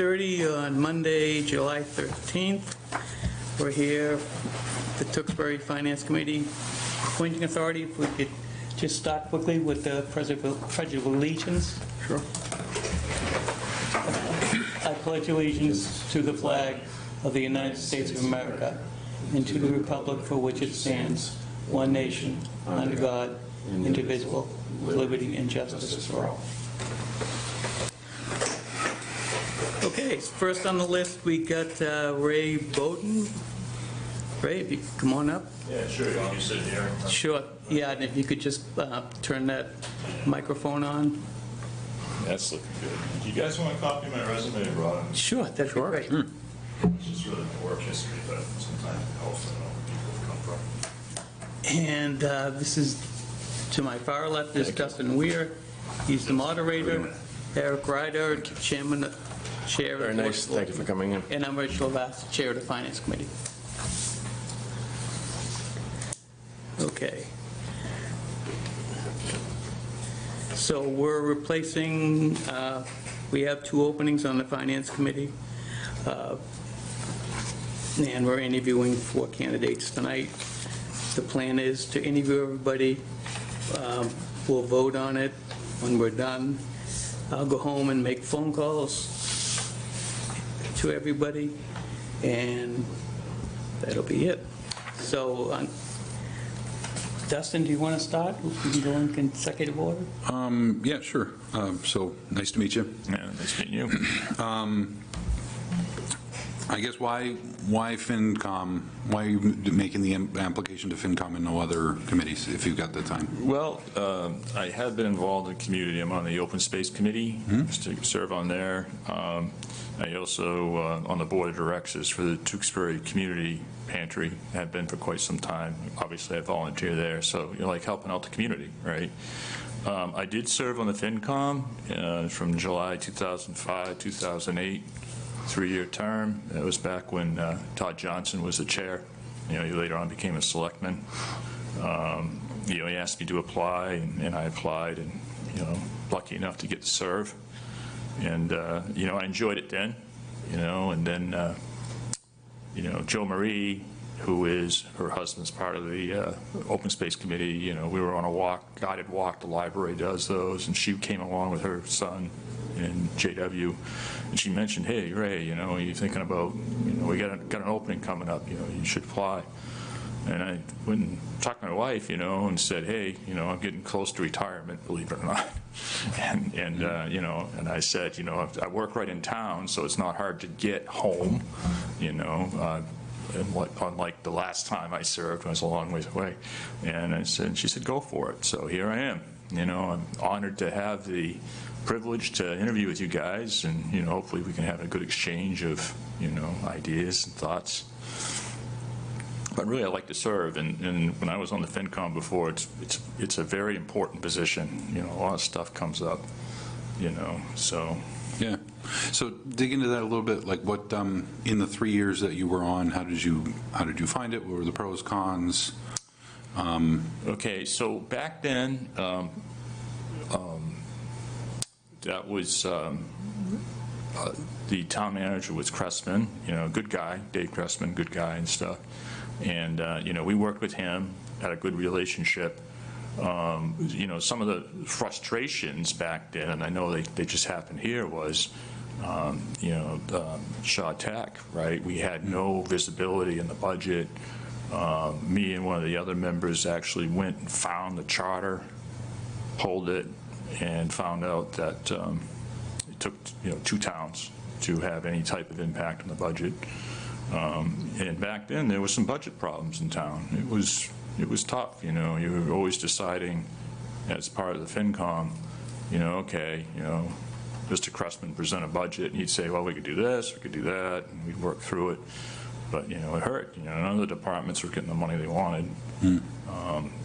6:30 on Monday, July 13th. We're here, the Tewksbury Finance Committee Appointing Authority. If we could just start quickly with the Pledge of Allegiance. Sure. I pledge allegiance to the flag of the United States of America and to the republic for which it stands, one nation, under God, indivisible, with liberty and justice for all. Okay, first on the list we got Ray Bowden. Ray, if you could come on up. Yeah, sure. You want me to sit here? Sure. Yeah, and if you could just turn that microphone on. That's looking good. Do you guys want a copy of my resume I brought in? Sure, that'd be great. It's just really the work history, but sometimes it helps to know where people come from. And this is, to my far left is Dustin Weir. He's the moderator. Eric Ryder, chair. Very nice. Thank you for coming in. And I'm Rich Lavasse, chair of the Finance Committee. Okay. So we're replacing, we have 2 openings on the Finance Committee. And we're interviewing 4 candidates tonight. The plan is to interview everybody. We'll vote on it when we're done. I'll go home and make phone calls to everybody, and that'll be it. So, Dustin, do you want to start? We can go in consecutive order. Yeah, sure. So nice to meet you. Yeah, nice meeting you. I guess why FinCom? Why are you making the application to FinCom and no other committees if you've got the time? Well, I have been involved in community. I'm on the Open Space Committee, just to serve on there. I also on the board of directors for the Tewksbury Community Pantry. Have been for quite some time. Obviously, I volunteer there, so you're like helping out the community, right? I did serve on the FinCom from July 2005, 2008, 3-year term. That was back when Todd Johnson was the chair. You know, he later on became a selectman. You know, he asked me to apply, and I applied, and you know, lucky enough to get to serve. And you know, I enjoyed it then. You know, and then you know, Joe Marie, who is her husband's part of the Open Space Committee. You know, we were on a guided walk. The library does those, and she came along with her son and JW, and she mentioned, "Hey, Ray, you know, are you thinking about, you know, we got an opening coming up. You know, you should apply." And I went and talked to my wife, you know, and said, "Hey, you know, I'm getting close to retirement, believe it or not." And you know, and I said, you know, I work right in town, so it's not hard to get home, you know. And unlike the last time I served, I was a long ways away. And I said, she said, "Go for it." So here I am. You know, I'm honored to have the privilege to interview with you guys, and you know, hopefully we can have a good exchange of, you know, ideas and thoughts. But really, I like to serve, and when I was on the FinCom before, it's a very important position. You know, a lot of stuff comes up. You know, so. Yeah. So dig into that a little bit. Like, what in the 3 years that you were on, how did you find it? What were the pros, cons? Okay, so back then, that was the town manager was Cressman. You know, good guy, Dave Cressman, good guy and stuff. And you know, we worked with him, had a good relationship. You know, some of the frustrations back then, and I know they just happened here, was, you know, Shaw Tech, right? We had no visibility in the budget. Me and one of the other members actually went and found the charter, pulled it, and found out that it took, you know, 2 towns to have any type of impact on the budget. And back then there were some budget problems in town. It was tough, you know. You were always deciding as part of the FinCom, you know, okay, you know, Mr. Cressman present a budget, and he'd say, well, we could do this, we could do that, and we'd work through it. But, you know, it hurt. You know, none of the departments were getting the money they wanted.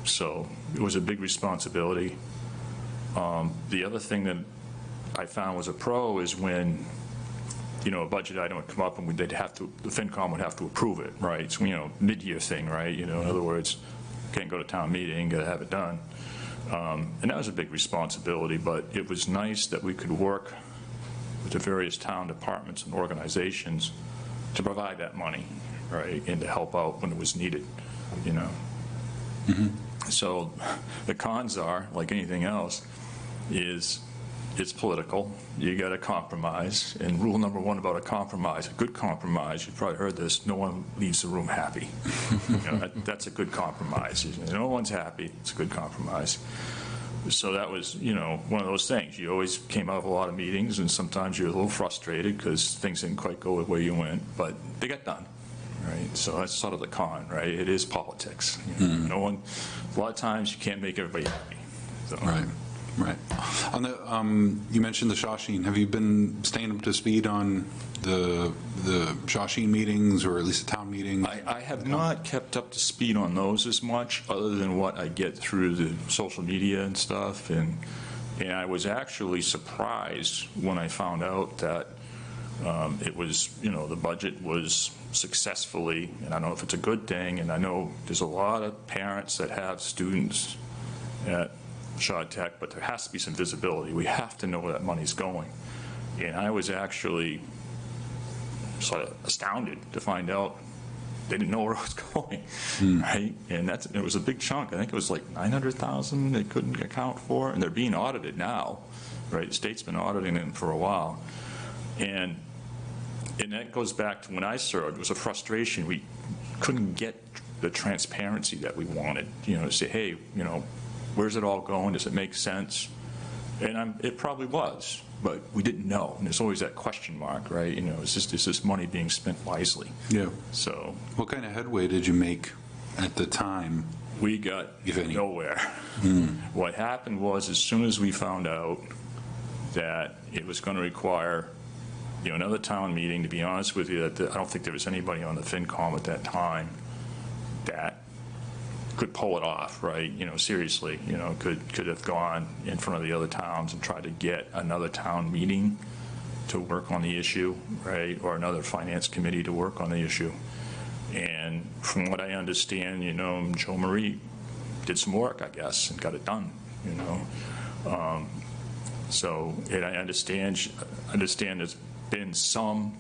So it was a big responsibility. The other thing that I found was a pro is when, you know, a budget item would come up and the FinCom would have to approve it, right? So, you know, mid-year thing, right? You know, in other words, can't go to town meeting, got to have it done. And that was a big responsibility, but it was nice that we could work with the various town departments and organizations to provide that money, right, and to help out when it was needed, you know. So the cons are, like anything else, is it's political. You got to compromise. And rule number one about a compromise, a good compromise, you've probably heard this, no one leaves the room happy. You know, that's a good compromise. No one's happy. It's a good compromise. So that was, you know, one of those things. You always came out of a lot of meetings, and sometimes you're a little frustrated because things didn't quite go the way you went, but they got done. Right, so that's sort of the con, right? It is politics. You know, no one. A lot of times you can't make everybody happy. So. Right. On the, you mentioned the Shawsheen. Have you been staying up to speed on the Shawsheen meetings, or at least the town meetings? I have not kept up to speed on those as much, other than what I get through the social media and stuff. And I was actually surprised when I found out that it was, you know, the budget was successfully, and I don't know if it's a good thing, and I know there's a lot of parents that have students at Shaw Tech, but there has to be some visibility. We have to know where that money's going. And I was actually sort of astounded to find out they didn't know where it was going, right? And it was a big chunk. I think it was like $900,000 they couldn't account for, and they're being audited now, right? The state's been auditing them for a while. And that goes back to when I served. It was a frustration. We couldn't get the transparency that we wanted, you know, to say, hey, you know, where's it all going? Does it make sense? And it probably was, but we didn't know. And there's always that question mark, right? You know, is this money being spent wisely? Yeah. So, what kind of headway did you make at the time? We got nowhere. What happened was, as soon as we found out that it was going to require, you know, another town meeting, to be honest with you, I don't think there was anybody on the FinCom at that time that could pull it off, right? You know, seriously, you know, could have gone in front of the other towns and tried to get another town meeting to work on the issue, right? Or another finance committee to work on the issue. And from what I understand, you know, Joe Marie did some work, I guess, and got it done, you know. So, and I understand there's been some,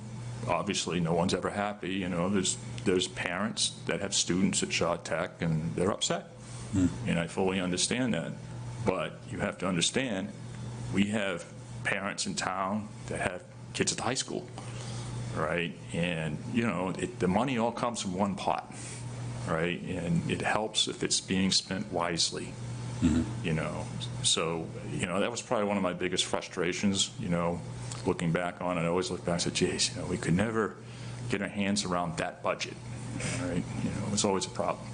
obviously no one's ever happy, you know, there's parents that have students at Shaw Tech and they're upset. And I fully understand that. But you have to understand, we have parents in town that have kids at the high school, right? And, you know, the money all comes from one pot, right? And it helps if it's being spent wisely. You know, so, you know, that was probably one of my biggest frustrations, you know, looking back on it. I always look back and say, geez, you know, we could never get our hands around that budget, right? You know, it's always a problem.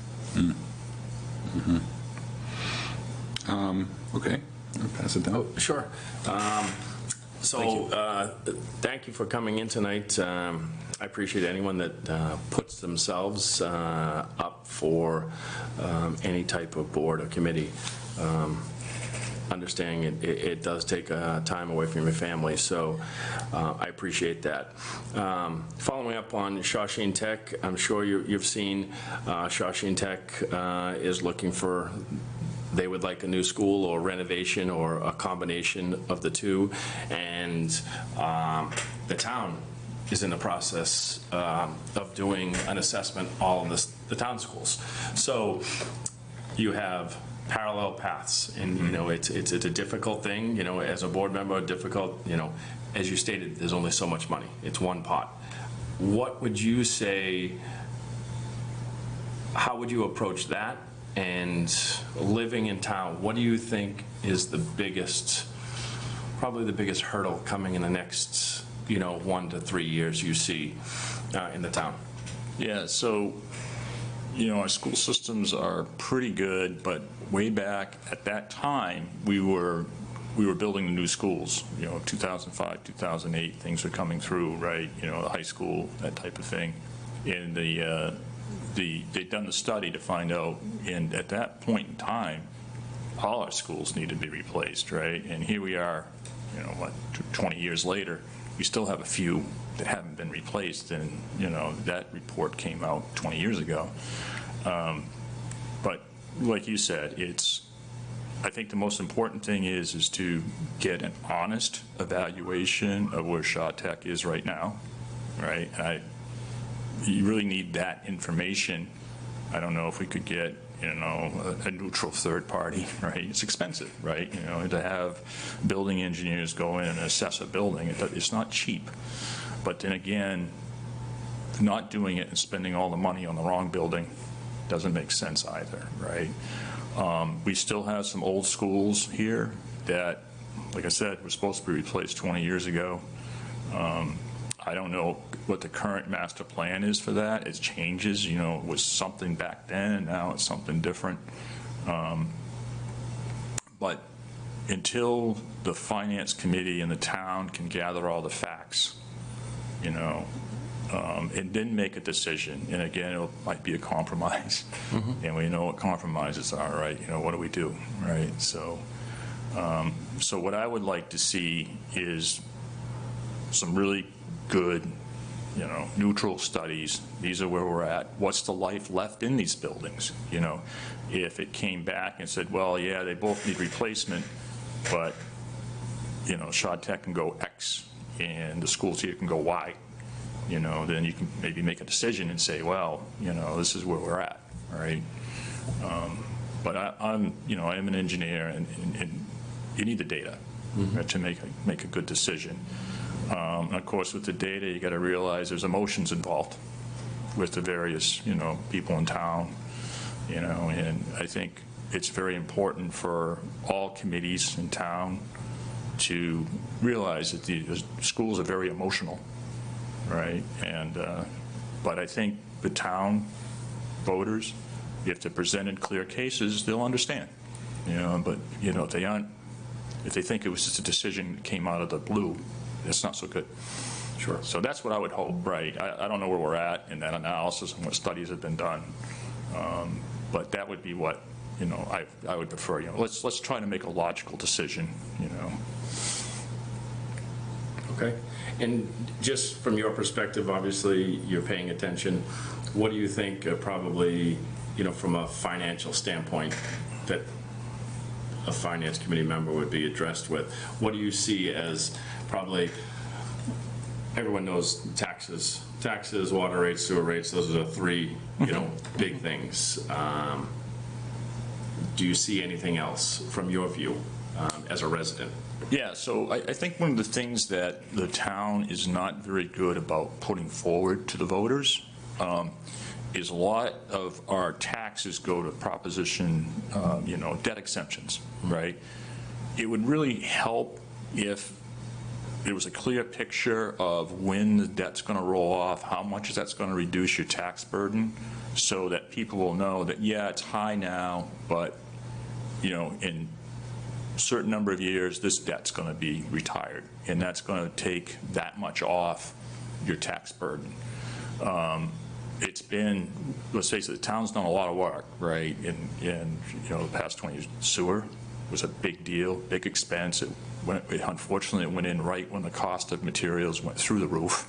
Okay, I'll pass it down. Sure. Thank you for coming in tonight. I appreciate anyone that puts themselves up for any type of board or committee. Understanding it does take time away from your family, so I appreciate that. Following up on Shawsheen Tech, I'm sure you've seen Shawsheen Tech is looking for, they would like a new school or renovation or a combination of the two, and the town is in the process of doing an assessment all of the town schools. So you have parallel paths, and you know it's a difficult thing, you know, as a board member, difficult, you know, as you stated, there's only so much money, it's one pot. What would you say, how would you approach that? And living in town, what do you think is the biggest, probably the biggest hurdle coming in the next, you know, 1 to 3 years you see in the town? Yeah, so, you know, our school systems are pretty good, but way back at that time, we were building the new schools, you know, 2005, 2008, things were coming through, right? You know, the high school, that type of thing. And they'd done the study to find out, and at that point in time, all our schools needed to be replaced, right? And here we are, you know, what, 20 years later, we still have a few that haven't been replaced, and, you know, that report came out 20 years ago. But like you said, it's I think the most important thing is to get an honest evaluation of where Shaw Tech is right now, right? You really need that information. I don't know if we could get, a neutral third party, right? It's expensive, right? To have building engineers go in and assess a building, it's not cheap. But then again, not doing it and spending all the money on the wrong building doesn't make sense either, right? We still have some old schools here that, like I said, were supposed to be replaced 20 years ago. I don't know what the current master plan is for that. It changes, it was something back then and now it's something different. But until the finance committee and the town can gather all the facts, and then make a decision, and again, it might be a compromise. And we know what compromises are, right? What do we do, right? So what I would like to see is some really good, neutral studies. These are where we're at. What's the life left in these buildings? If it came back and said, well, yeah, they both need replacement, but, Shaw Tech can go X and the schools here can go Y, then you can maybe make a decision and say, well, this is where we're at, right? But I am an engineer and you need the data to make a good decision. And of course, with the data, you got to realize there's emotions involved with the various, people in town, and I think it's very important for all committees in town to realize that the schools are very emotional, right? And, but I think the town voters, if they're presented clear cases, they'll understand, but, if they think it was just a decision that came out of the blue, it's not so good. Sure. So that's what I would hope, right? I don't know where we're at in that analysis and what studies have been done. But that would be what, I would prefer, let's try to make a logical decision, Okay. And just from your perspective, obviously, you're paying attention. What do you think probably, from a financial standpoint, that a finance committee member would be addressed with? What do you see as probably, everyone knows taxes, water rates, sewer rates, those are the three, big things. Do you see anything else from your view as a resident? Yeah, so I think one of the things that the town is not very good about putting forward to the voters is a lot of our taxes go to proposition, debt exemptions, right? It would really help if there was a clear picture of when the debt's going to roll off, how much that's going to reduce your tax burden, so that people will know that, yeah, it's high now, but, in a certain number of years, this debt's going to be retired, and that's going to take that much off your tax burden. It's been, let's face it, the town's done a lot of work, right? In the past 20 years, sewer was a big deal, big expense. Unfortunately, it went in right when the cost of materials went through the roof,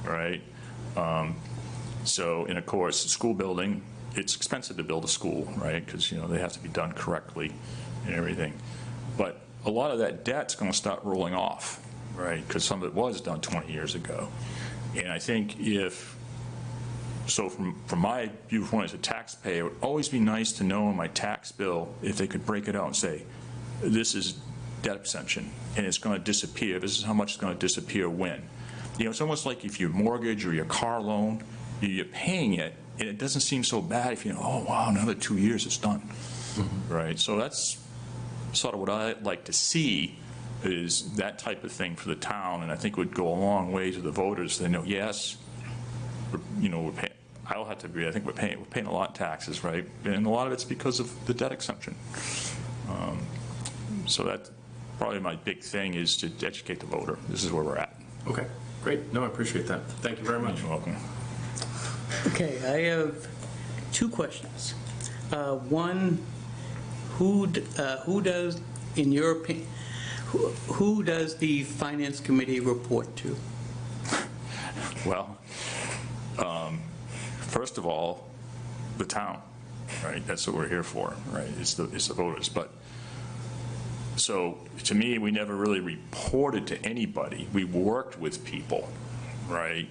right? And of course, the school building, it's expensive to build a school, right? Because, they have to be done correctly and everything. But a lot of that debt's going to start rolling off, right? Because some of it was done 20 years ago. And I think from my viewpoint as a taxpayer, it would always be nice to know in my tax bill if they could break it out and say, this is debt exemption, and it's going to disappear. This is how much it's going to disappear when. It's almost like if your mortgage or your car loan, you're paying it, and it doesn't seem so bad if oh, wow, another 2 years, it's done, right? So that's sort of what I'd like to see, is that type of thing for the town, and I think would go a long way to the voters. They know, yes, we're paying. I'll have to agree. I think we're paying a lot of taxes, right? And a lot of it's because of the debt exemption. So that's probably my big thing, is to educate the voter. This is where we're at. Okay, great. No, I appreciate that. Thank you very much. You're welcome. Okay, I have two questions. One, who does, in your opinion, who does the Finance Committee report to? Well, first of all, the town, right? That's what we're here for, right? It's the voters. But So to me, we never really reported to anybody. We worked with people, right,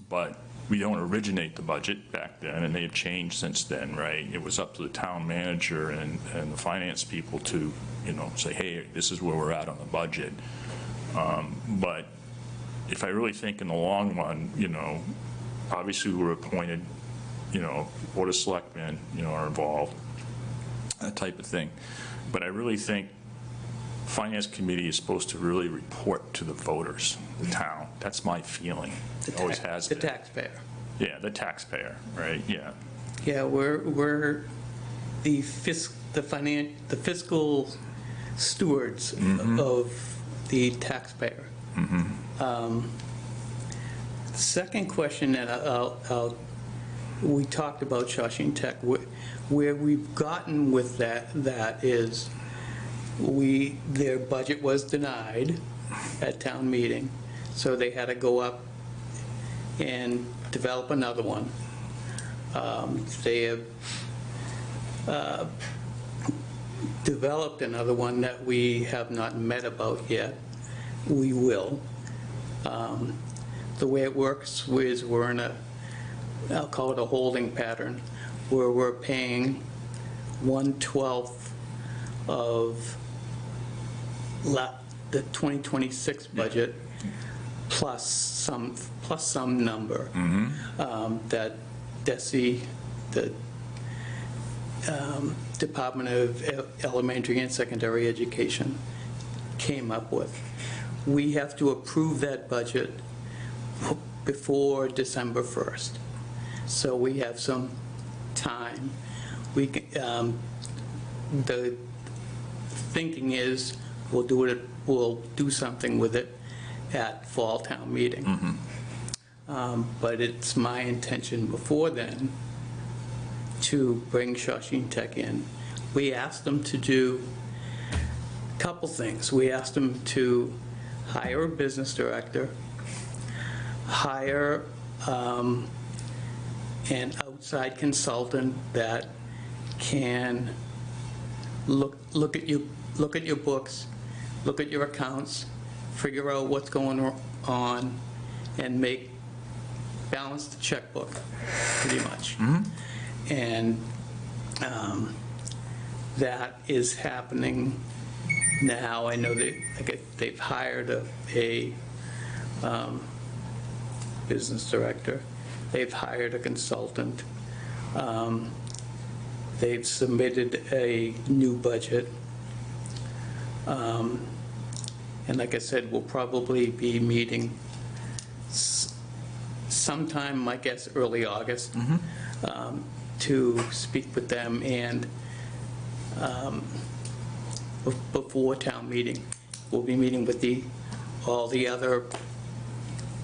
but we don't originate the budget back then, and they have changed since then, right? It was up to the town manager and the finance people to, say, hey, this is where we're at on the budget. But if I really think in the long run, obviously we were appointed, Board of Selectmen, are involved, that type of thing. But I really think Finance Committee is supposed to really report to the voters, the town. That's my feeling. It always has been. The taxpayer. Yeah, the taxpayer, right, yeah. Yeah, we're the fiscal stewards of the taxpayer. Second question that we talked about Shawshing Tech. Where we've gotten with that is their budget was denied at town meeting, so they had to go up and develop another one. They have developed another one that we have not met about yet. We will. The way it works is we're in I'll call it a holding pattern, where we're paying 1/12 of the 2026 budget plus some number that DESE, the Department of Elementary and Secondary Education, came up with. We have to approve that budget before December 1st. So we have some time. We can, the thinking is we'll do something with it at fall town meeting. But it's my intention before then to bring Shawshing Tech in. We asked them to do a couple things. We asked them to hire a business director, hire an outside consultant that can look at your books, look at your accounts, figure out what's going on, and balance the checkbook, pretty much. And that is happening now. I know they've hired a business director. They've hired a consultant. They've submitted a new budget. And like I said, we'll probably be meeting sometime, my guess, early August, to speak with them, and before town meeting, we'll be meeting with all the other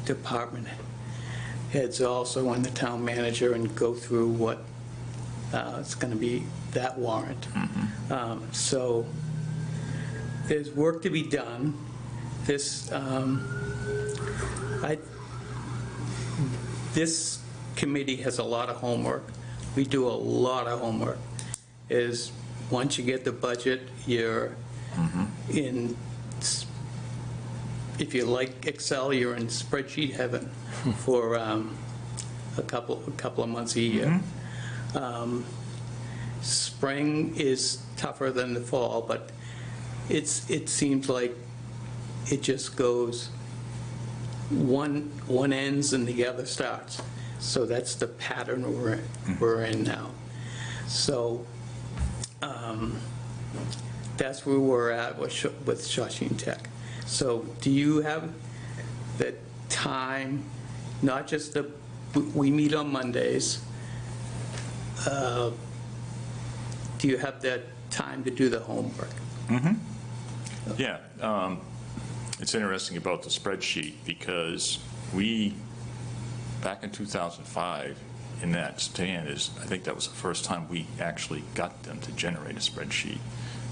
department heads also, and the town manager, and go through what it's going to be, that warrant. So there's work to be done. This committee has a lot of homework. We do a lot of homework. Once you get the budget, you're in, if you like Excel, you're in spreadsheet heaven for a couple of months a year. Spring is tougher than the fall, but it seems like it just goes, one ends and the other starts. So that's the pattern we're in now. So that's where we're at with Shawshing Tech. So do you have the time, not just we meet on Mondays, do you have that time to do the homework? Yeah, it's interesting about the spreadsheet, because back in 2005, in that stand I think that was the first time we actually got them to generate a spreadsheet,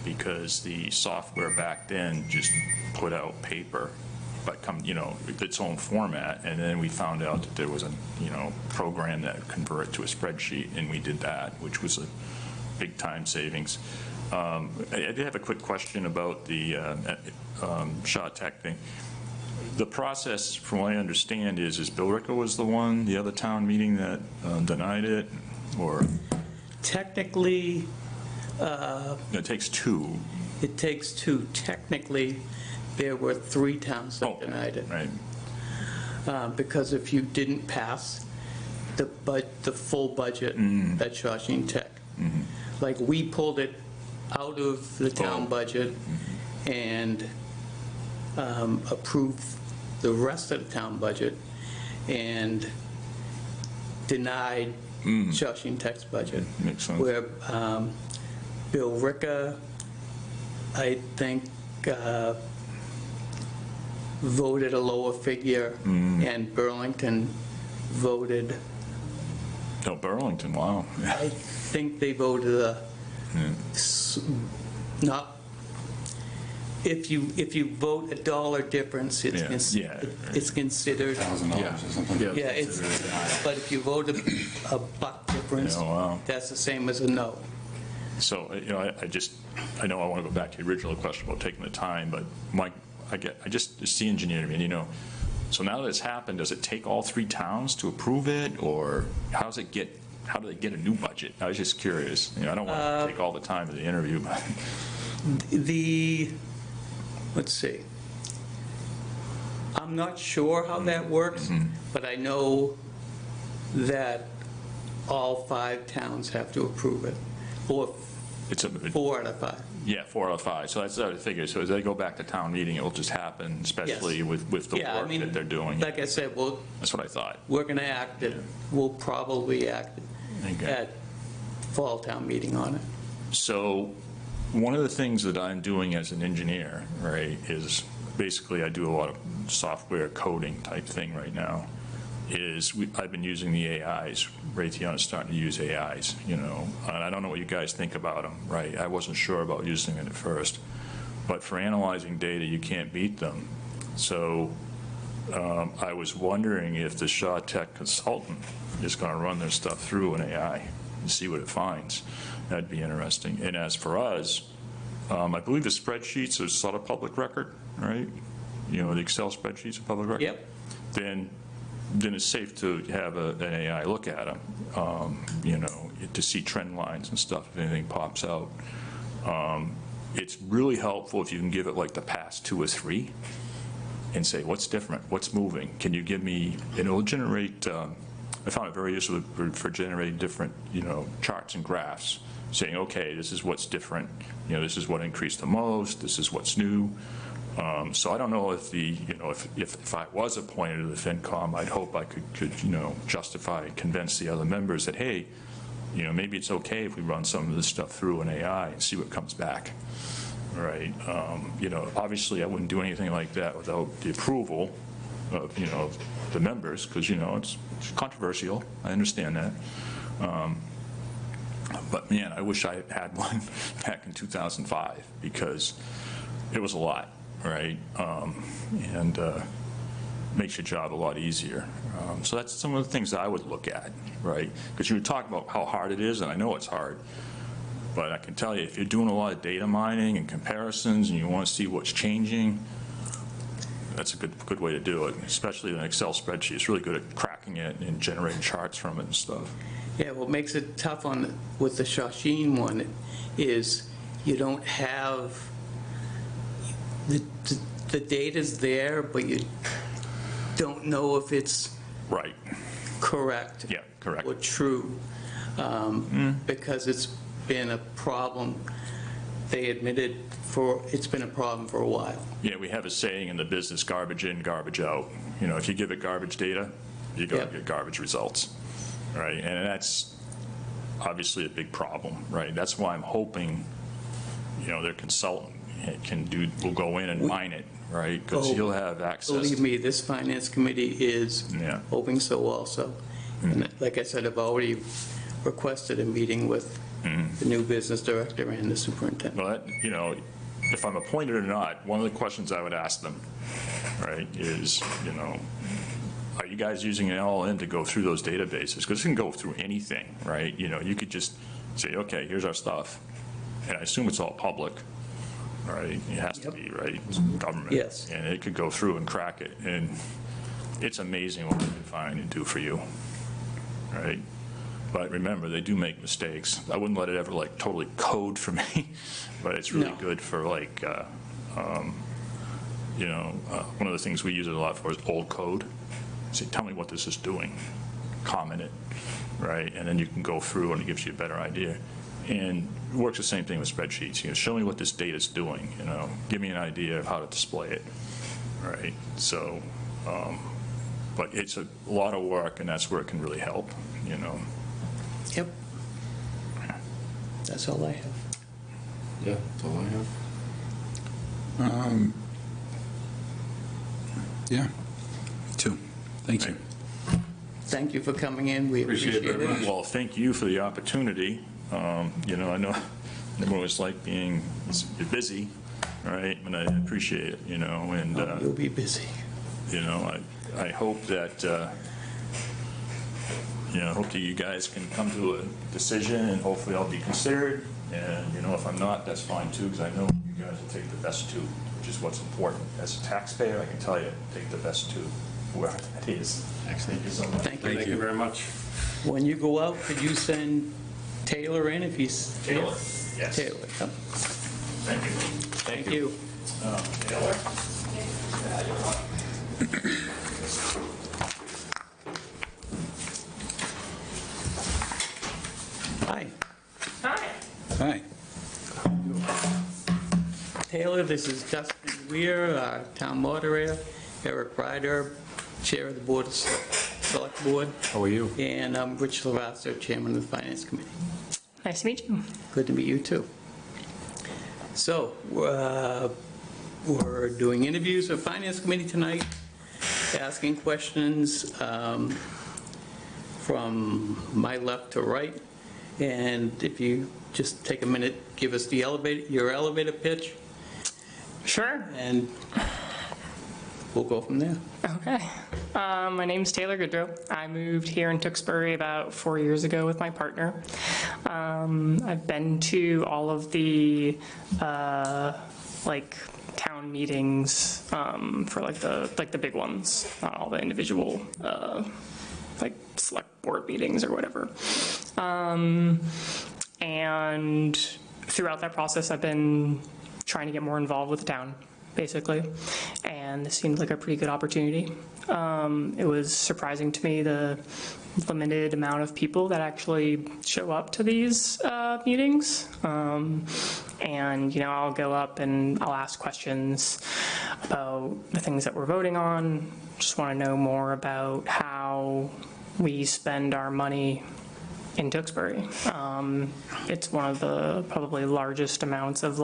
because the software back then just put out paper, but its own format, and then we found out that there was a program that converted to a spreadsheet, and we did that, which was a big time savings. I did have a quick question about the Shaw Tech thing. The process, from what I understand, is Bill Ricker was the one, the other town meeting that denied it, or Technically, it takes two? it takes two. Technically, there were 3 towns that Okay, denied it. Right. Because if you didn't pass the full budget at Shawshene Tech, like we pulled it out of the town budget and approved the rest of the town budget and denied Shawshene Tech's budget. Makes sense. Where Bill Ricker, I think, voted a lower figure, and Burlington voted, Oh, Burlington, wow. I think they voted not, if you vote $1 difference, it's Yeah. it's considered, $1,000 or something. yeah, it's, but if you vote a buck difference, Yeah, wow. that's the same as a no. So, I know I want to go back to the original question about taking the time, but Mike, it's the engineer, so now that it's happened, does it take all 3 towns to approve it, or how do they get a new budget? I was just curious. I don't want to take all the time of the interview, but. Let's see. I'm not sure how that works, but I know that all 5 towns have to approve it, or It's 4 out of 5. Yeah, 4 out of 5. So that's what I figured. So as they go back to town meeting, it will just happen, especially Yes. with the Yeah, I work mean, that they're doing. Like I said, That's what I thought. we're going to act, we'll probably act Okay. at fall town meeting on it. So one of the things that I'm doing as an engineer, right, is basically I do a lot of software coding type thing right now, I've been using the AIs. Raytheon is starting to use AIs, and I don't know what you guys think about them, right? I wasn't sure about using it at first, but for analyzing data, you can't beat them. So I was wondering if the Shaw Tech consultant is going to run their stuff through an AI and see what it finds. That'd be interesting. And as for us, I believe the spreadsheets are sort of public record, right? The Excel spreadsheets are public record? Yep. Then it's safe to have an AI look at them, to see trend lines and stuff if anything pops out. It's really helpful if you can give it like the past 2 or 3 and say, what's different, what's moving? Can you give me, and it'll generate, I found it very useful for generating different, charts and graphs, saying, okay, this is what's different, this is what increased the most, this is what's new. So I don't know if if I was appointed to the FinCom, I'd hope I could justify and convince the other members that, hey, maybe it's okay if we run some of this stuff through an AI and see what comes back, right? Obviously I wouldn't do anything like that without the approval of, the members, because, it's controversial. I understand that. But man, I wish I had one back in 2005, because it was a lot. Right, and makes your job a lot easier. So that's some of the things that I would look at, right? Because you were talking about how hard it is, and I know it's hard, but I can tell you, if you're doing a lot of data mining and comparisons, and you want to see what's changing, that's a good way to do it, especially in an Excel spreadsheet. It's really good at cracking it and generating charts from it and stuff. Yeah, what makes it tough with the Shawshene one is you don't have, the data's there, but you don't know if it's Right. correct. Yeah, correct. Or true, because it's been a problem. They admitted it's been a problem for a while. Yeah, we have a saying in the business, garbage in, garbage out. If you give it garbage data, you're going to get garbage results, right? And that's obviously a big problem, right? That's why I'm hoping, their consultant will go in and mine it, right? Because he'll have access. Believe me, this finance committee is hoping so also. And like I said, I've already requested a meeting with the new business director and the superintendent. Well, if I'm appointed or not, one of the questions I would ask them, right, is, are you guys using an LLM to go through those databases? Because it can go through anything, right? You could just say, okay, here's our stuff. and I assume it's all public, right? It has to be, right? It's government. Yes. And it could go through and crack it, and it's amazing what we can find and do for you, right? But remember, they do make mistakes. I wouldn't let it ever like totally code for me, but it's really No. good for like, one of the things we use it a lot for is old code. Say, tell me what this is doing, comment it, right? And then you can go through and it gives you a better idea. And it works the same thing with spreadsheets. Show me what this data is doing, give me an idea of how to display it, right? So, but it's a lot of work, and that's where it can really help, Yep. That's all I have. Yeah, that's all I have. Yeah, 2. Thank you. Thank you for coming in. We Appreciate it appreciate very it. much. Well, thank you for the opportunity. I know what it's like being you're busy, right? And I appreciate it, and, You'll be busy. I hope that, hope that you guys can come to a decision, and hopefully I'll be considered. And, if I'm not, that's fine too, because I know you guys will take the best two, which is what's important. As a taxpayer, I can tell you, take the best two, whoever that is. Excellent. Thank you so much. Thank you. Thank you very much. When you go out, could you send Taylor in if he's... Taylor, yes. Taylor, yep. Thank you. Thank you. Taylor? Hi. Hi. Taylor, this is Dustin Weir, our town moderator, Eric Ryder, Chair of the Board of Select Board, How are you? and I'm Rich Lavazzo, Chairman of the Finance Committee. Nice to meet you. Good to meet you, too. So, we're doing interviews with Finance Committee tonight, asking questions from my left to right. And if you just take a minute, give us your elevator pitch, Sure. and we'll go from there. Okay. My name's Taylor Goodrow. I moved here in Tewksbury about 4 years ago with my partner. I've been to all of the town meetings for the big ones, not all the individual select board meetings or whatever. And throughout that process, I've been trying to get more involved with the town, basically. And this seemed like a pretty good opportunity. It was surprising to me the limited amount of people that actually show up to these meetings. And, I'll go up and I'll ask questions about the things that we're voting on. Just want to know more about how we spend our money in Tewksbury. It's one of the probably largest amounts of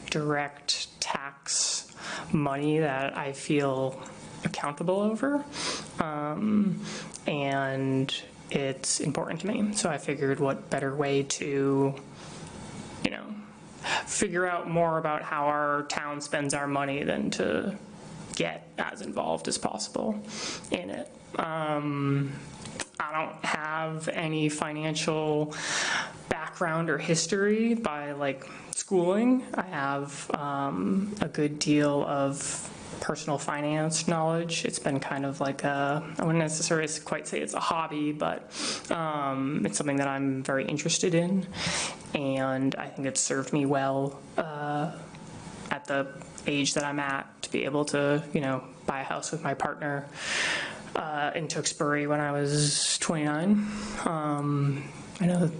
direct tax money that I feel accountable over. And it's important to me. So I figured what better way to, figure out more about how our town spends our money than to get as involved as possible in it. I don't have any financial background or history by schooling. I have a good deal of personal finance knowledge. It's been kind of I wouldn't necessarily quite say it's a hobby, but it's something that I'm very interested in, and I think it's served me well at the age that I'm at to be able to, buy a house with my partner in Tewksbury when I was 29. I know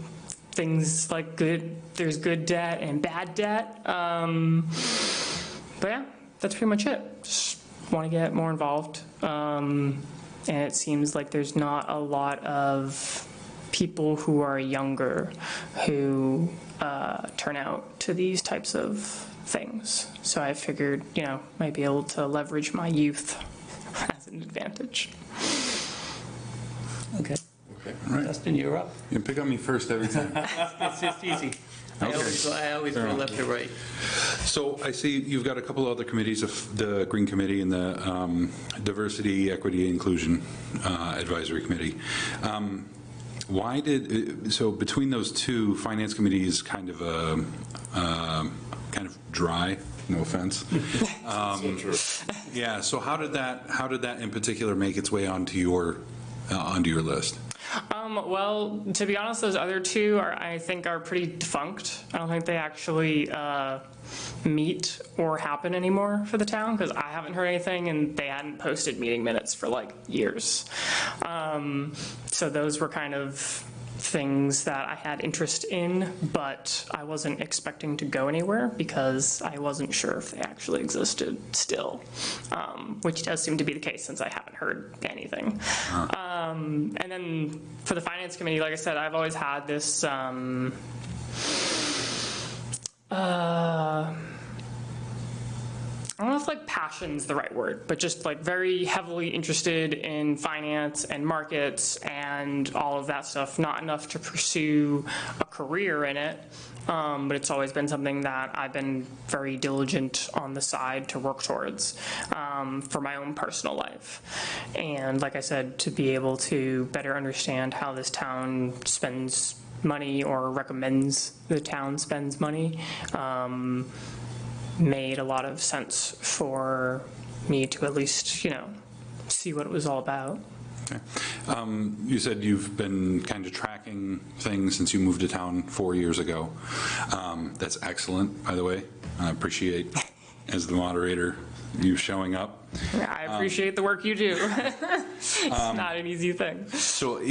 things there's good debt and bad debt, but yeah, that's pretty much it. Just want to get more involved, and it seems like there's not a lot of people who are younger who turn out to these types of things. So I figured, might be able to leverage my youth as an advantage. Okay. All right. Dustin, you're up. You pick on me first every time. It's just easy. I always go left to right. So I see you've got a couple other committees, the Green Committee and the Diversity, Equity, Inclusion Advisory Committee. Why did, so between those two, Finance Committee is kind of a, kind of dry, no offense. Yeah, so how did that in particular make its way onto your list? Well, to be honest, those other two I think are pretty defunct. I don't think they actually meet or happen anymore for the town, because I haven't heard anything, and they hadn't posted meeting minutes for like years. So those were kind of things that I had interest in, but I wasn't expecting to go anywhere because I wasn't sure if they actually existed still, which does seem to be the case since I haven't heard anything. And then for the Finance Committee, like I said, I've always had this I don't know if like passion's the right word, but just like very heavily interested in finance and markets and all of that stuff. Not enough to pursue a career in it, but it's always been something that I've been very diligent on the side to work towards for my own personal life. And like I said, to be able to better understand how this town spends money or recommends the town spends money made a lot of sense for me to at least, see what it was all about. Okay. You said you've been kind of tracking things since you moved to town 4 years ago. That's excellent, by the way. I appreciate, as the moderator, you showing up. I appreciate the work you do. It's not an easy thing. So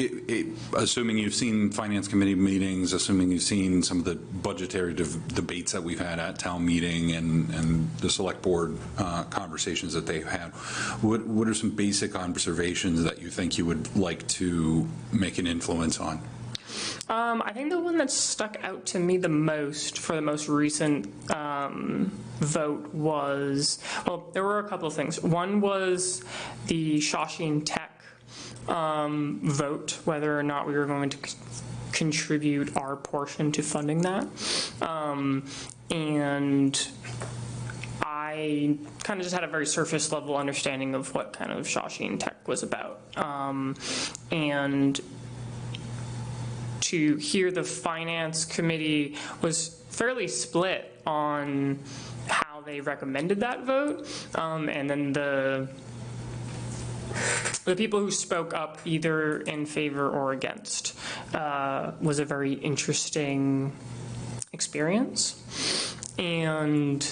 assuming you've seen Finance Committee meetings, assuming you've seen some of the budgetary debates that we've had at town meeting and the select board conversations that they've had, what are some basic observations that you think you would like to make an influence on? I think the one that stuck out to me the most for the most recent vote was, well, there were a couple of things. One was the Shawshene Tech vote, whether or not we were going to contribute our portion to funding that. And I kind of just had a very surface level understanding of what kind of Shawshene Tech was about. And to hear the Finance Committee was fairly split on how they recommended that vote. And then the people who spoke up either in favor or against was a very interesting experience. And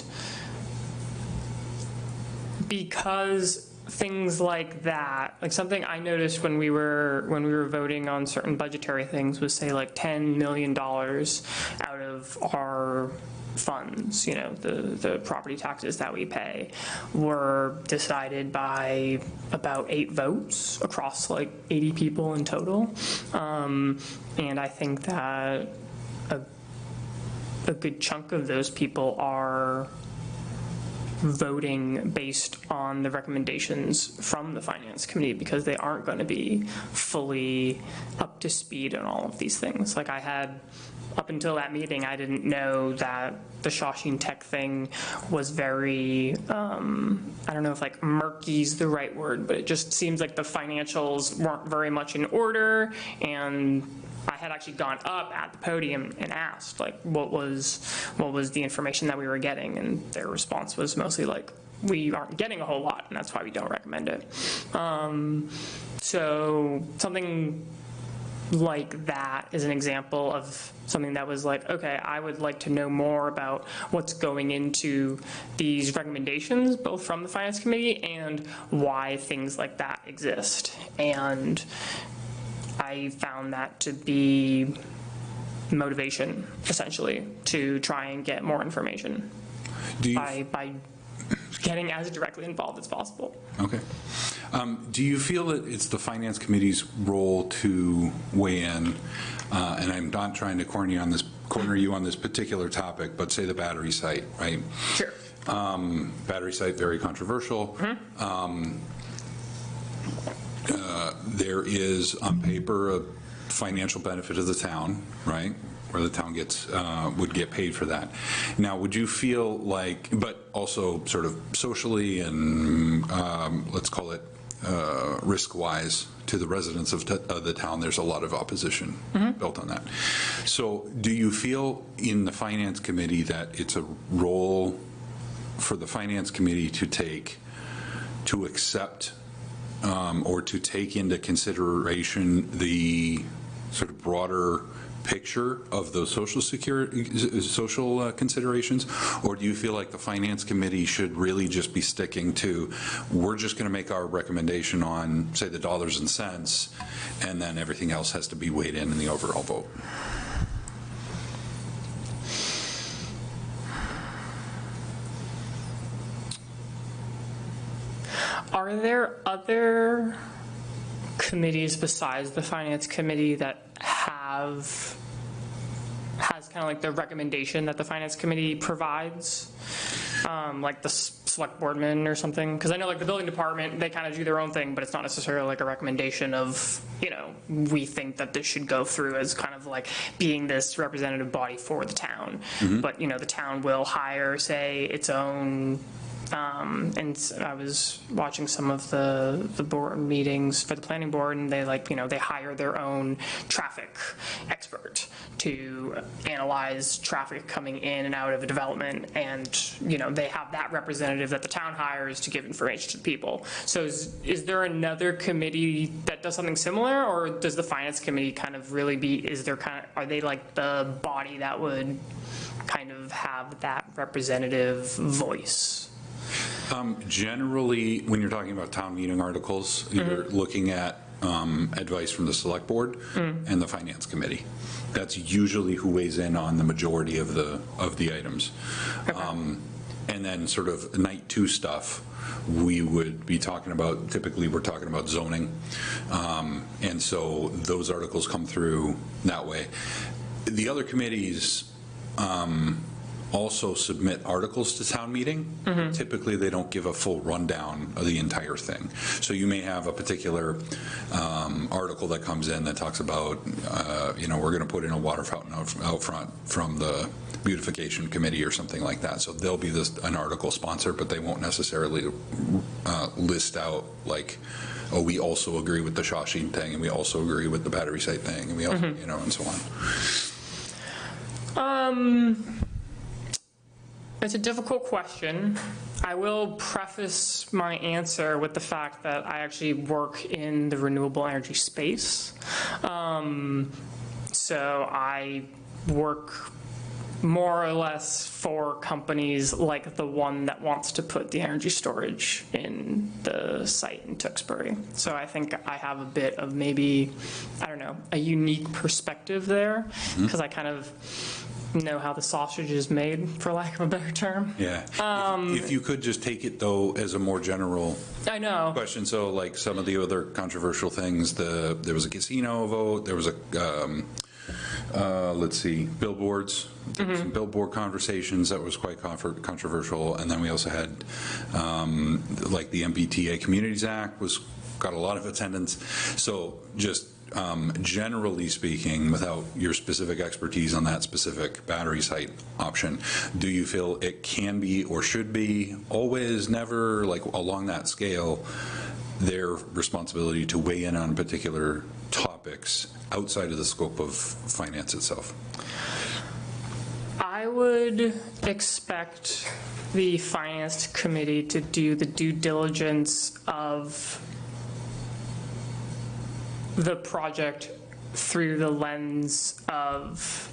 because things like that, like something I noticed when we were voting on certain budgetary things was, say, like $10 million out of our funds, the property taxes that we pay, were decided by about 8 votes across like 80 people in total. And I think that a good chunk of those people are voting based on the recommendations from the Finance Committee, because they aren't going to be fully up to speed on all of these things. Like I had, up until that meeting, I didn't know that the Shawshene Tech thing was very, I don't know if like murky is the right word, but it just seems like the financials weren't very much in order. And I had actually gone up at the podium and asked, like, what was the information that we were getting, and their response was mostly like, we aren't getting a whole lot, and that's why we don't recommend it. So something like that is an example of something that was like, okay, I would like to know more about what's going into these recommendations, both from the Finance Committee and why things like that exist. And I found that to be motivation, essentially, to try and get more information by getting as directly involved as possible. Okay. Do you feel that it's the Finance Committee's role to weigh in, and I'm not trying to corner you on this particular topic, but say the battery site, right? Sure. Battery site, very controversial. Mm-hmm. There is, on paper, a financial benefit of the town, right? Where the town would get paid for that. Now, would you feel like, but also sort of socially and let's call it risk-wise to the residents of the town, there's a lot of opposition built on that. So do you feel in the Finance Committee that it's a role for the Finance Committee to take, to accept, or to take into consideration the sort of broader picture of those social considerations, or do you feel like the Finance Committee should really just be sticking to, we're just going to make our recommendation on, say, the dollars and cents, and then everything else has to be weighed in the overall vote? Are there other committees besides the Finance Committee that has kind of like the recommendation that the Finance Committee provides? Like the select boardman or something? Because I know like the building department, they kind of do their own thing, but it's not necessarily like a recommendation of, you know, we think that this should go through as kind of like being this representative body for the town. But, you know, the town will hire, say, its own, and I was watching some of the board meetings for the planning board, and they like, you know, they hire their own traffic expert to analyze traffic coming in and out of a development, and, you know, they have that representative that the town hires to give information to the people. So is there another committee that does something similar, or does the Finance Committee kind of really be, are they like the body that would kind of have that representative voice? Generally, when you're talking about town meeting articles, you're looking at advice from the Select Board and the Finance Committee. That's usually who weighs in on the majority of the items. Okay. And then sort of night two stuff, we would be talking about, typically we're talking about zoning. And so those articles come through that way. The other committees also submit articles to town meeting. Typically, they don't give a full rundown of the entire thing. So you may have a particular article that comes in that talks about, you know, we're going to put in a water fountain out front from the beautification committee or something like that. So there'll be an article sponsor, but they won't necessarily list out like, oh, we also agree with the Shawshene thing, and we also agree with the battery site thing, and we also, you know, and so on. It's a difficult question. I will preface my answer with the fact that I actually work in the renewable energy space. So I work more or less for companies like the one that wants to put the energy storage in the site in Tewksbury. So I think I have a bit of maybe, I don't know, a unique perspective there, because I kind of know how the sausage is made, for lack of a better term. Yeah. If you could just take it, though, as a more general question. So like some of the other controversial things, there was a casino vote, there was a, let's see, billboards. There was some billboard conversations that was quite controversial. And then we also had like the MBTA Communities Act got a lot of attendance. So just generally speaking, without your specific expertise on that specific battery site option, do you feel it can be or should be always, never, like along that scale, their responsibility to weigh in on particular topics outside of the scope of finance itself? I would expect the Finance Committee to do the due diligence of the project through the lens of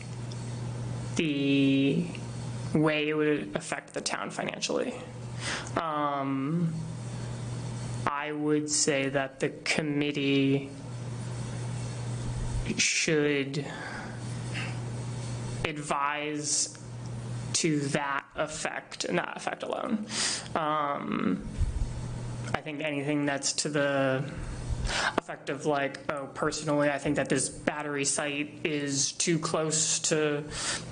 the way it would affect the town financially. I would say that the committee should advise to that effect, and that effect alone. I think anything that's to the effect of like, oh, personally, I think that this battery site is too close to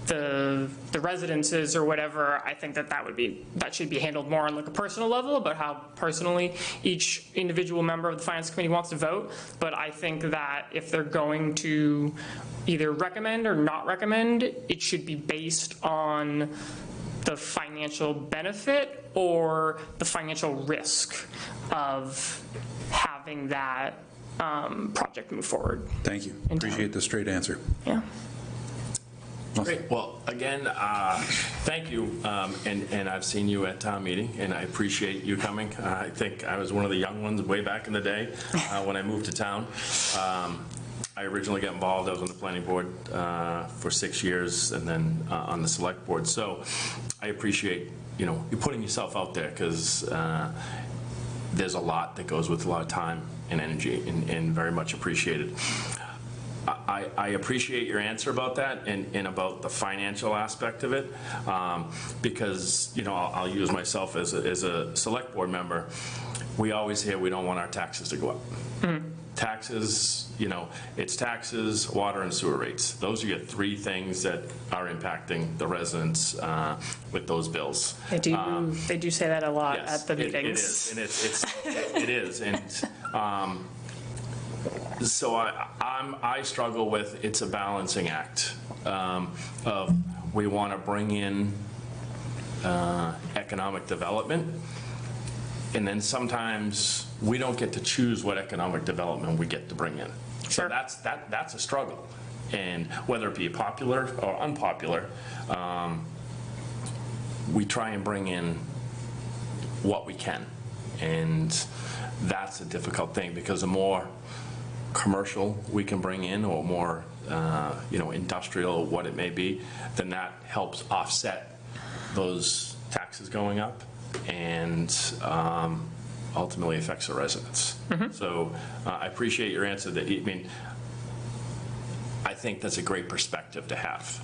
the residences or whatever, I think that should be handled more on like a personal level about how personally each individual member of the Finance Committee wants to vote. But I think that if they're going to either recommend or not recommend, it should be based on the financial benefit or the financial risk of having that project move forward. Thank you. Appreciate the straight answer. Yeah. Great. Well, again, thank you. And I've seen you at town meeting, and I appreciate you coming. I think I was one of the young ones way back in the day when I moved to town. I originally got involved. I was on the planning board for 6 years, and then on the select board. So I appreciate, you putting yourself out there, because there's a lot that goes with a lot of time and energy, and very much appreciated. I appreciate your answer about that and about the financial aspect of it, because, I'll use myself as a select board member. We always hear we don't want our taxes to go up. Taxes, it's taxes, water, and sewer rates. Those are your three things that are impacting the residents with those bills. They do say that a lot Yes, at the meetings. It is, and it is, and so I struggle with, it's a balancing act of, we want to bring in economic development, and then sometimes we don't get to choose what economic development we get to bring in. So Sure. that's a struggle, and whether it be popular or unpopular, we try and bring in what we can, and that's a difficult thing, because the more commercial we can bring in, or more industrial, what it may be, then that helps offset those taxes going up, and ultimately affects the residents. So I appreciate your answer. I think that's a great perspective to have,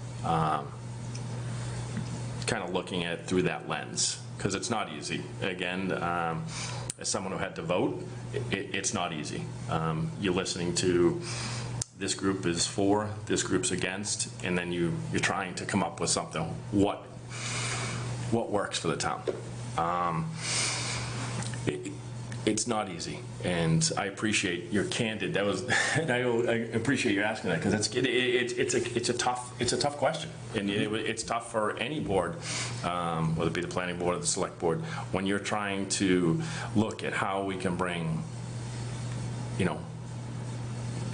kind of looking at it through that lens, because it's not easy. Again, as someone who had to vote, it's not easy. You're listening to, this group is for, this group's against, and then you're trying to come up with something. What works for the town? It's not easy, and I appreciate your candid. And I appreciate you asking that, because it's a tough question, and it's tough for any board, whether it be the planning board or the select board, when you're trying to look at how we can bring,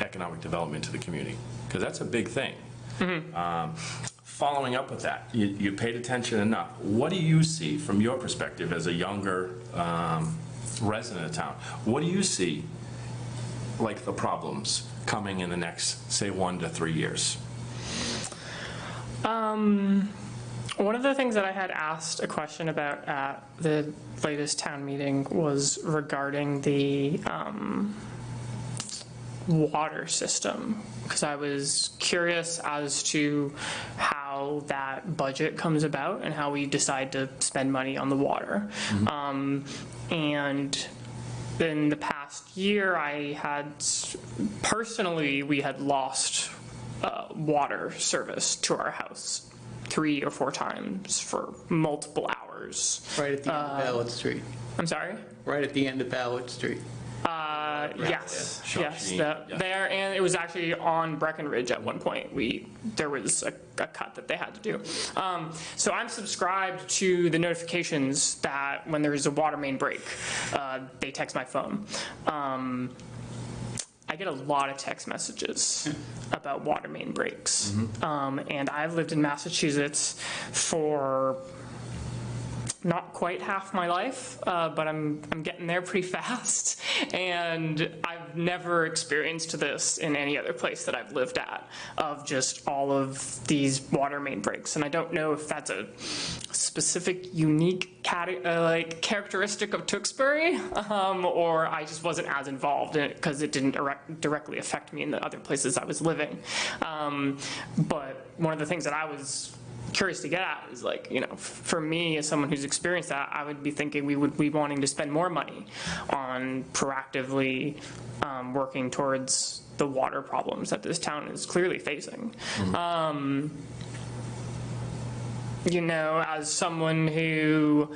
economic development to the community, because that's a big thing. Following up with that, you paid attention enough. What do you see from your perspective as a younger resident of town? What do you see like the problems coming in the next, say, 1 to 3 years? One of the things that I had asked a question about at the latest town meeting was regarding the water system, because I was curious as to how that budget comes about and how we decide to spend money on the water. And in the past year, we had lost water service to our house 3 or 4 times for multiple hours. Right at the end of Ballard Street. I'm sorry? Right at the end of Ballard Street. Yes, Shawshene, yeah. there, and it was actually on Breckenridge at one point. There was a cut that they had to do. So I'm subscribed to the notifications that when there's a water main break, they text my phone. I get a lot of text messages about water main breaks, and I've lived in Massachusetts for not quite half my life, but I'm getting there pretty fast, and I've never experienced this in any other place that I've lived at, of just all of these water main breaks. And I don't know if that's a specific, unique characteristic of Tewksbury, or I just wasn't as involved in it because it didn't directly affect me in the other places I was living. But one of the things that I was curious to get at is, for me, as someone who's experienced that, I would be thinking we would be wanting to spend more money on proactively working towards the water problems that this town is clearly facing. As someone who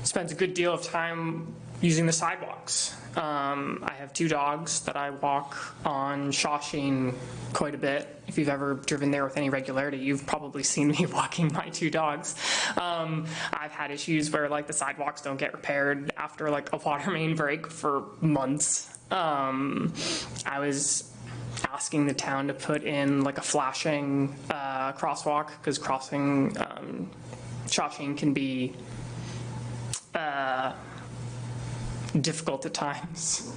spends a good deal of time using the sidewalks. I have 2 dogs that I walk on Shawsheen quite a bit. If you've ever driven there with any regularity, you've probably seen me walking my 2 dogs. I've had issues where like the sidewalks don't get repaired after like a water main break for months. I was asking the town to put in like a flashing crosswalk, because crossing Shawsheen can be difficult at times.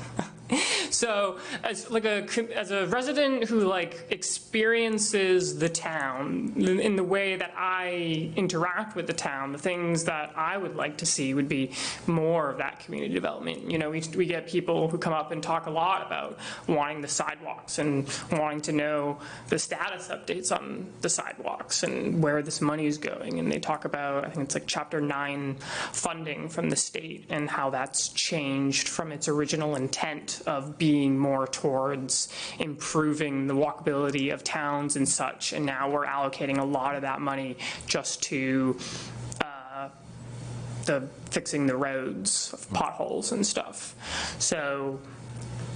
So as a resident who like experiences the town in the way that I interact with the town, the things that I would like to see would be more of that community development. You know, we get people who come up and talk a lot about wanting the sidewalks and wanting to know the status updates on the sidewalks and where this money is going. And they talk about, I think it's like Chapter 9 funding from the state and how that's changed from its original intent of being more towards improving the walkability of towns and such, and now we're allocating a lot of that money just to fixing the roads, potholes and stuff. So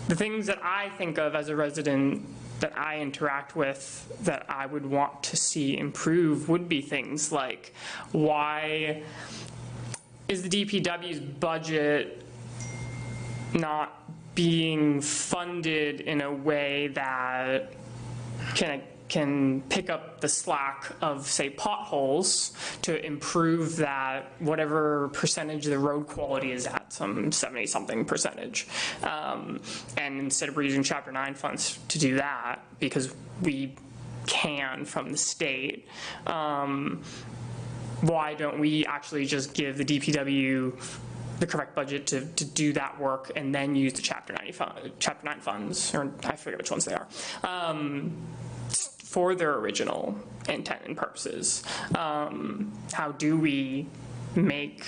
the things that I think of as a resident that I interact with that I would want to see improve would be things like, why is the DPW's budget not being funded in a way that can pick up the slack of, say, potholes to improve that whatever percentage the road quality is at, some 70-something percentage. And instead of using Chapter 9 funds to do that, because we can from the state, why don't we actually just give the DPW the correct budget to do that work and then use the Chapter 9 funds, or I forget which ones they are, for their original intent and purposes. How do we make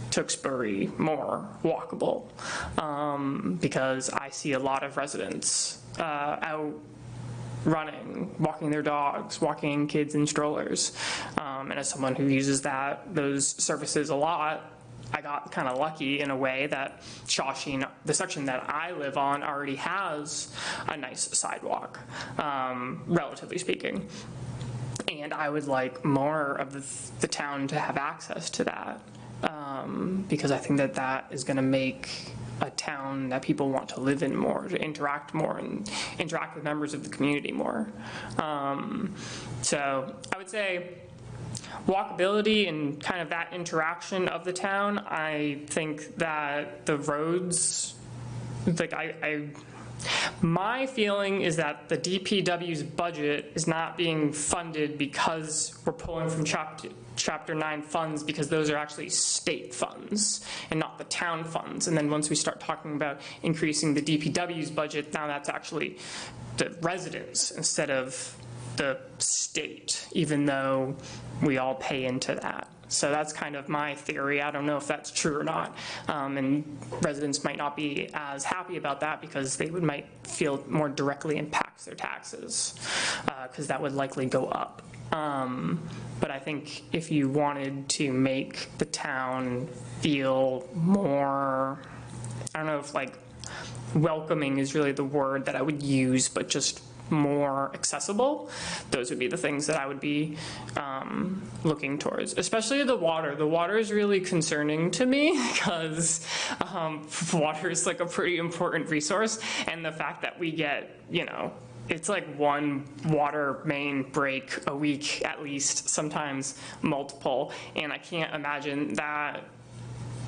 Tewksbury more walkable? Because I see a lot of residents out running, walking their dogs, walking kids in strollers. And as someone who uses those services a lot, I got kind of lucky in a way that Shawsheen, the section that I live on, already has a nice sidewalk, relatively speaking. And I would like more of the town to have access to that, because I think that is going to make a town that people want to live in more, to interact more and interact with members of the community more. So I would say walkability and kind of that interaction of the town. I think that the roads, like my feeling is that the DPW's budget is not being funded because we're pulling from Chapter 9 funds, because those are actually state funds and not the town funds. And then once we start talking about increasing the DPW's budget, now that's actually the residents instead of the state, even though we all pay into that. So that's kind of my theory. I don't know if that's true or not. And residents might not be as happy about that because they might feel more directly impacts their taxes, because that would likely go up. But I think if you wanted to make the town feel more, I don't know if like welcoming is really the word that I would use, but just more accessible, those would be the things that I would be looking towards, especially the water. The water is really concerning to me because water is like a pretty important resource, and the fact that we get, it's like one water main break a week at least, sometimes multiple, and I can't imagine that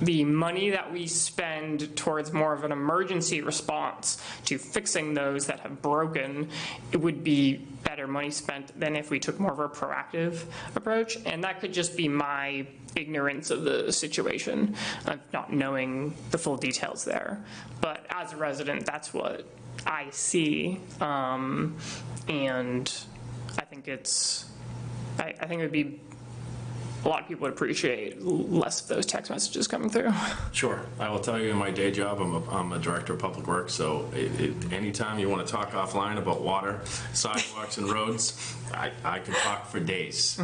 the money that we spend towards more of an emergency response to fixing those that have broken, it would be better money spent than if we took more of a proactive approach. And that could just be my ignorance of the situation, of not knowing the full details there. But as a resident, that's what I see. And I think I think it would be a lot of people would appreciate less of those text messages coming through. Sure. I will tell you, in my day job, I'm a director of public works, so anytime you want to talk offline about water, sidewalks, and roads, I can talk for days.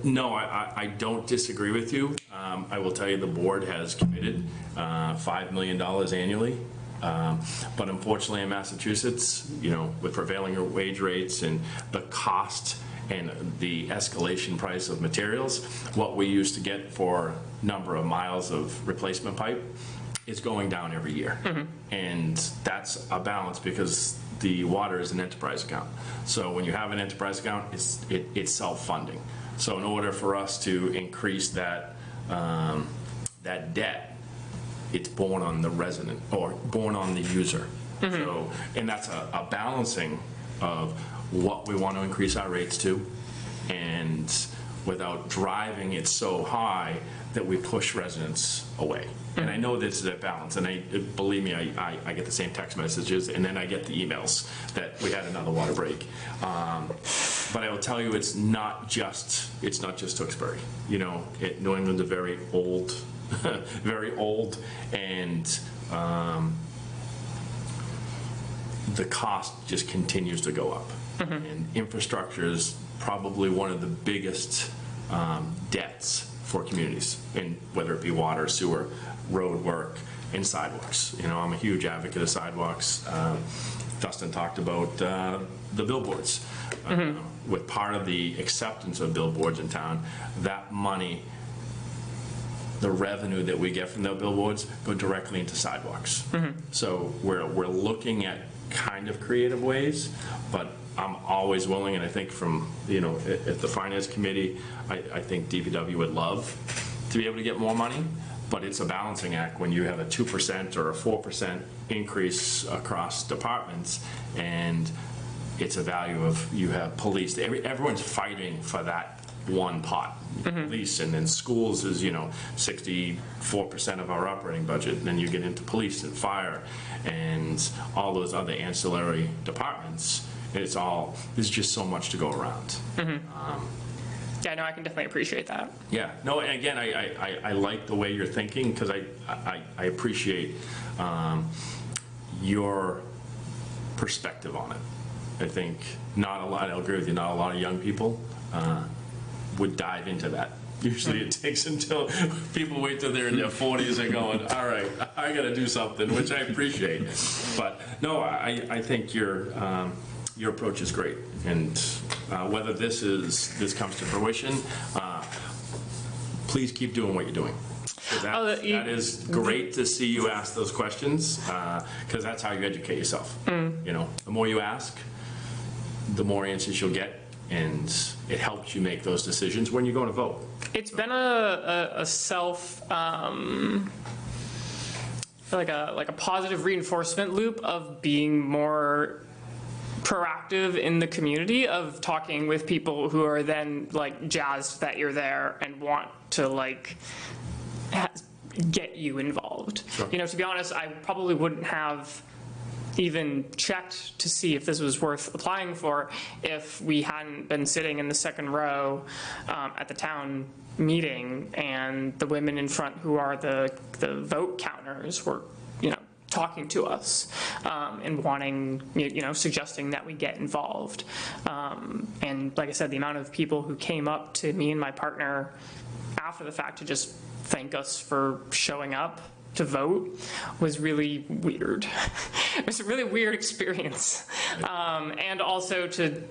No, I don't disagree with you. I will tell you, the board has committed $5 million annually. But unfortunately in Massachusetts, with prevailing wage rates and the cost and the escalation price of materials, what we used to get for number of miles of replacement pipe is going down every year. And that's a balance because the water is an enterprise account. So when you have an enterprise account, it's self-funding. So in order for us to increase that debt, it's borne on the resident or borne on the user. So, and that's a balancing of what we want to increase our rates to, and without driving it so high that we push residents away. And I know this is a balance, and believe me, I get the same text messages, and then I get the emails that we had another water break. But I will tell you, it's not just Tewksbury. New England's a very old, very old, and the cost just continues to go up. And infrastructure is probably one of the biggest debts for communities, and whether it be water, sewer, road work, and sidewalks. I'm a huge advocate of sidewalks. Dustin talked about the billboards. With part of the acceptance of billboards in town, that money, the revenue that we get from the billboards, go directly into sidewalks. So we're looking at kind of creative ways, but I'm always willing, and I think from, at the finance committee, I think DPW would love to be able to get more money, but it's a balancing act when you have a 2% or a 4% increase across departments, and it's a value of, you have police, everyone's fighting for that one pot. Police, and then schools is 64% of our operating budget, and then you get into police and fire and all those other ancillary departments. There's just so much to go around. Yeah, no, I can definitely appreciate that. Yeah, no, and again, I like the way you're thinking, because I appreciate your perspective on it. I think I'll agree with you, not a lot of young people would dive into that. Usually it takes until people wait till they're in their 40s and going, all right, I got to do something, which I appreciate. But no, I think your approach is great. And whether this comes to fruition, please keep doing what you're doing. That is great to see you ask those questions, because that's how you educate yourself. The more you ask, the more answers you'll get, and it helps you make those decisions when you're going to vote. It's been a self, like a positive reinforcement loop of being more proactive in the community, of talking with people who are then jazzed that you're there and want to get you involved. Sure. To be honest, I probably wouldn't have even checked to see if this was worth applying for if we hadn't been sitting in the second row at the town meeting, and the women in front who are the vote counters were talking to us and wanting, suggesting that we get involved. And like I said, the amount of people who came up to me and my partner after the fact to just thank us for showing up to vote was really weird. It was a really weird experience. And also to,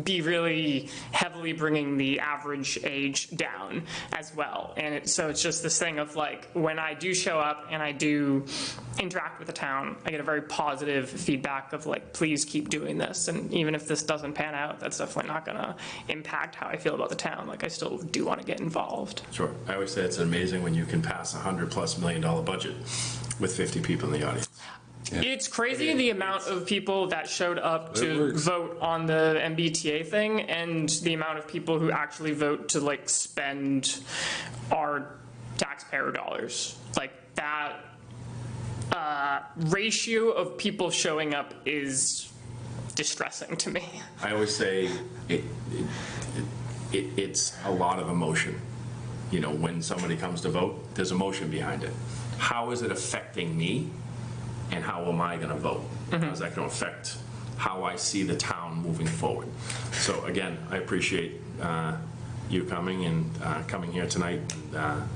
be really heavily bringing the average age down as well. And so it's just this thing of when I do show up and I do interact with the town, I get a very positive feedback of please keep doing this. And even if this doesn't pan out, that's definitely not gonna impact how I feel about the town. I still do want to get involved. Sure. I always say it's amazing when you can pass $100+ million budget with 50 people in the audience. Yeah. It's crazy the amount of people that showed up to vote on the MBTA thing, and the amount of people who actually vote to spend our taxpayer dollars. That ratio of people showing up is distressing to me. I always say it's a lot of emotion. You know, when somebody comes to vote, there's emotion behind it. How is it affecting me, and how am I going to vote? How is that going to affect how I see the town moving forward? So again, I appreciate you coming and coming here tonight and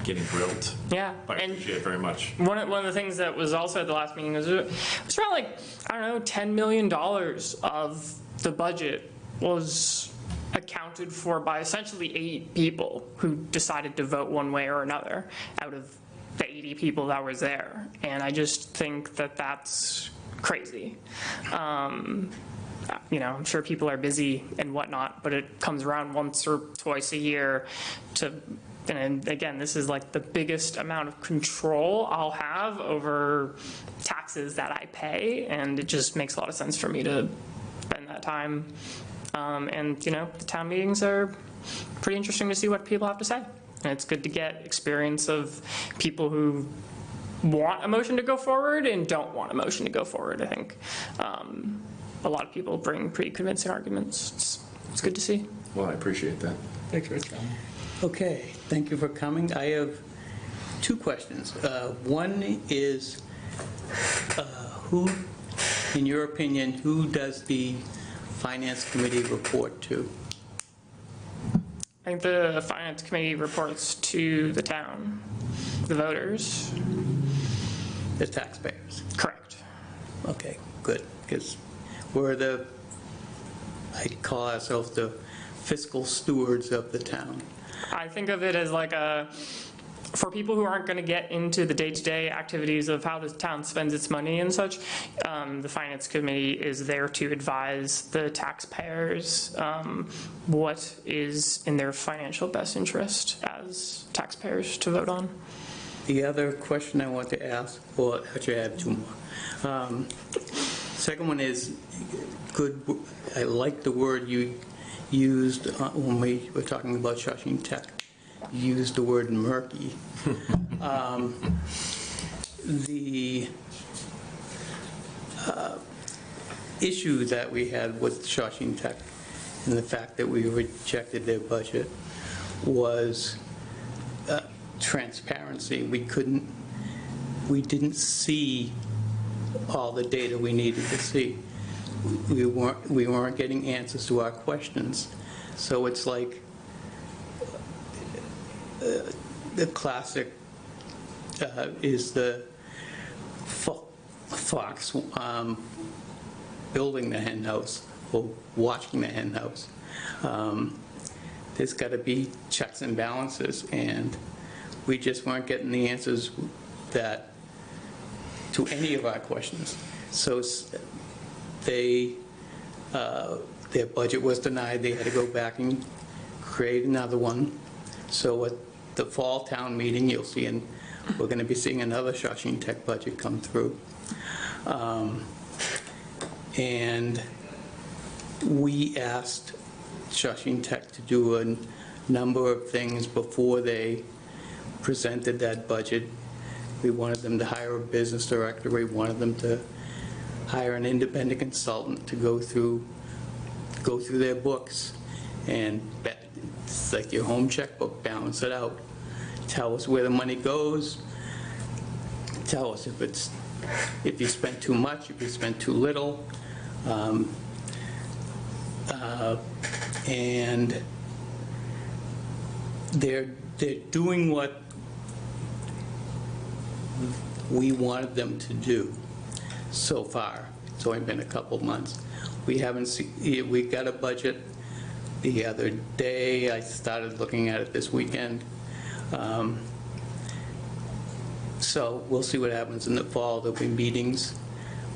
getting grilled. Yeah. I appreciate it very much. One of the things that was also at the last meeting was it was around like, I don't know, $10 million of the budget was accounted for by essentially 8 people who decided to vote one way or another out of the 80 people that was there. And I just think that that's crazy. You know, I'm sure people are busy and whatnot, but it comes around once or twice a year to, and again, this is like the biggest amount of control I'll have over taxes that I pay, and it just makes a lot of sense for me to spend that time. And, you know, the town meetings are pretty interesting to see what people have to say. And it's good to get experience of people who want a motion to go forward and don't want a motion to go forward. I think a lot of people bring pretty convincing arguments. It's good to see. Well, I appreciate that. Thanks, Rich. Okay, thank you for coming. I have 2 questions. One is, who, in your opinion, who does the Finance Committee report to? I think the Finance Committee reports to the town, the voters. The taxpayers. Correct. Okay, good, because we're I call ourselves the fiscal stewards of the town. I think of it as like for people who aren't going to get into the day-to-day activities of how the town spends its money and such, the Finance Committee is there to advise the taxpayers what is in their financial best interest as taxpayers to vote on. The other question I want to ask, well, actually I have 2 more. Second one is, I like the word you used when we were talking about Shawshing Tech. You used the word murky. The issue that we had with Shawshing Tech and the fact that we rejected their budget was transparency. We didn't see all the data we needed to see. We weren't getting answers to our questions. So it's like the classic is the fox building the hen house or watching the hen house. There's got to be checks and balances, and we just weren't getting the answers that to any of our questions. So their budget was denied. They had to go back and create another one. So at the fall town meeting, you'll see, and we're going to be seeing another Shawshing Tech budget come through. And we asked Shawshing Tech to do a number of things before they presented that budget. We wanted them to hire a business director. We wanted them to hire an independent consultant to go through their books and it's like your home checkbook, balance it out. Tell us where the money goes. Tell us if you spent too much, if you spent too little. And they're doing what we wanted them to do so far. It's only been a couple months. We haven't seen, we got a budget the other day. I started looking at it this weekend. So we'll see what happens in the fall. There'll be meetings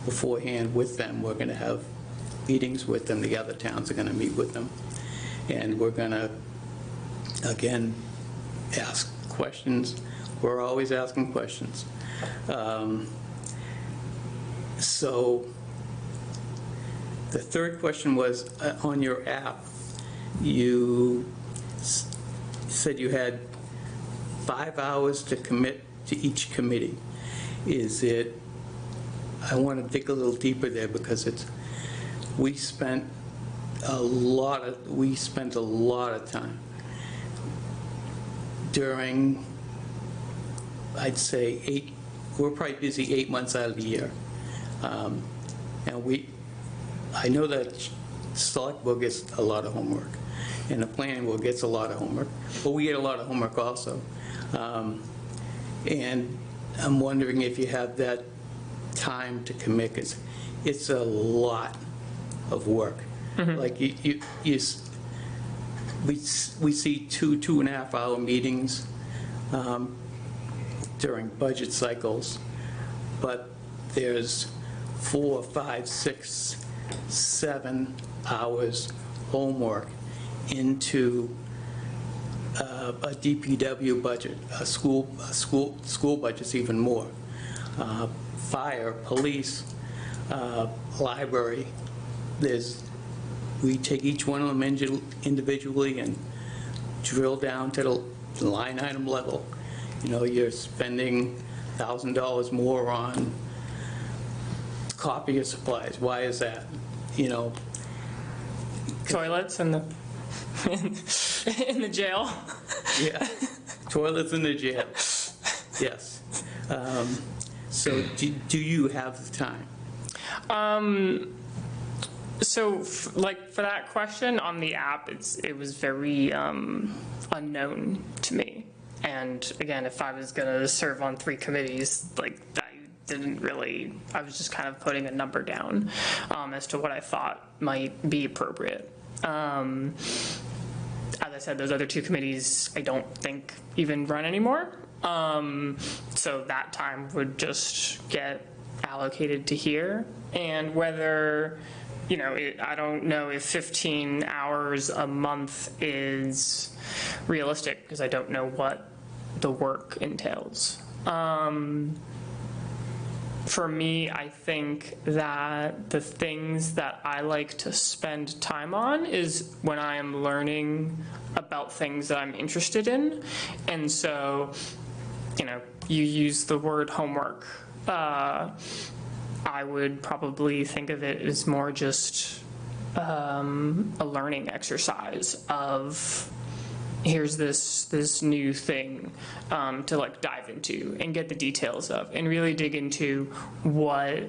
beforehand with them. We're going to have meetings with them. The other towns are going to meet with them. And we're going to, again, ask questions. We're always asking questions. So the third question was on your app. You said you had 5 hours to commit to each committee. Is it, I want to dig a little deeper there because we spent we spent a lot of time during, I'd say, we're probably busy 8 months out of the year. And I know that select board gets a lot of homework, and the planning board gets a lot of homework, but we get a lot of homework also. And I'm wondering if you have that time to commit, 'cause it's a lot of work. Like we see 2.5 hour meetings during budget cycles, but there's 4, 5, 6, 7 hours homework into a DPW budget, a school budget's even more. Fire, police, library. We take each one of them individually and drill down to the line item level. You know, you're spending $1,000 more on copier supplies. Why is that? You know, Toilets in the in the jail. yeah, toilets in the jail. Yes. So do you have the time? So, like, for that question on the app, it was very unknown to me. And again, if I was going to serve on 3 committees, like, that didn't really, I was just kind of putting a number down as to what I thought might be appropriate. As I said, those other 2 committees I don't think even run anymore. So that time would just get allocated to here. And whether, you know, I don't know if 15 hours a month is realistic, because I don't know what the work entails. For me, I think that the things that I like to spend time on is when I am learning about things that I'm interested in. And so, you know, you use the word homework. I would probably think of it as more just a learning exercise of, here's this new thing to like dive into and get the details of and really dig into what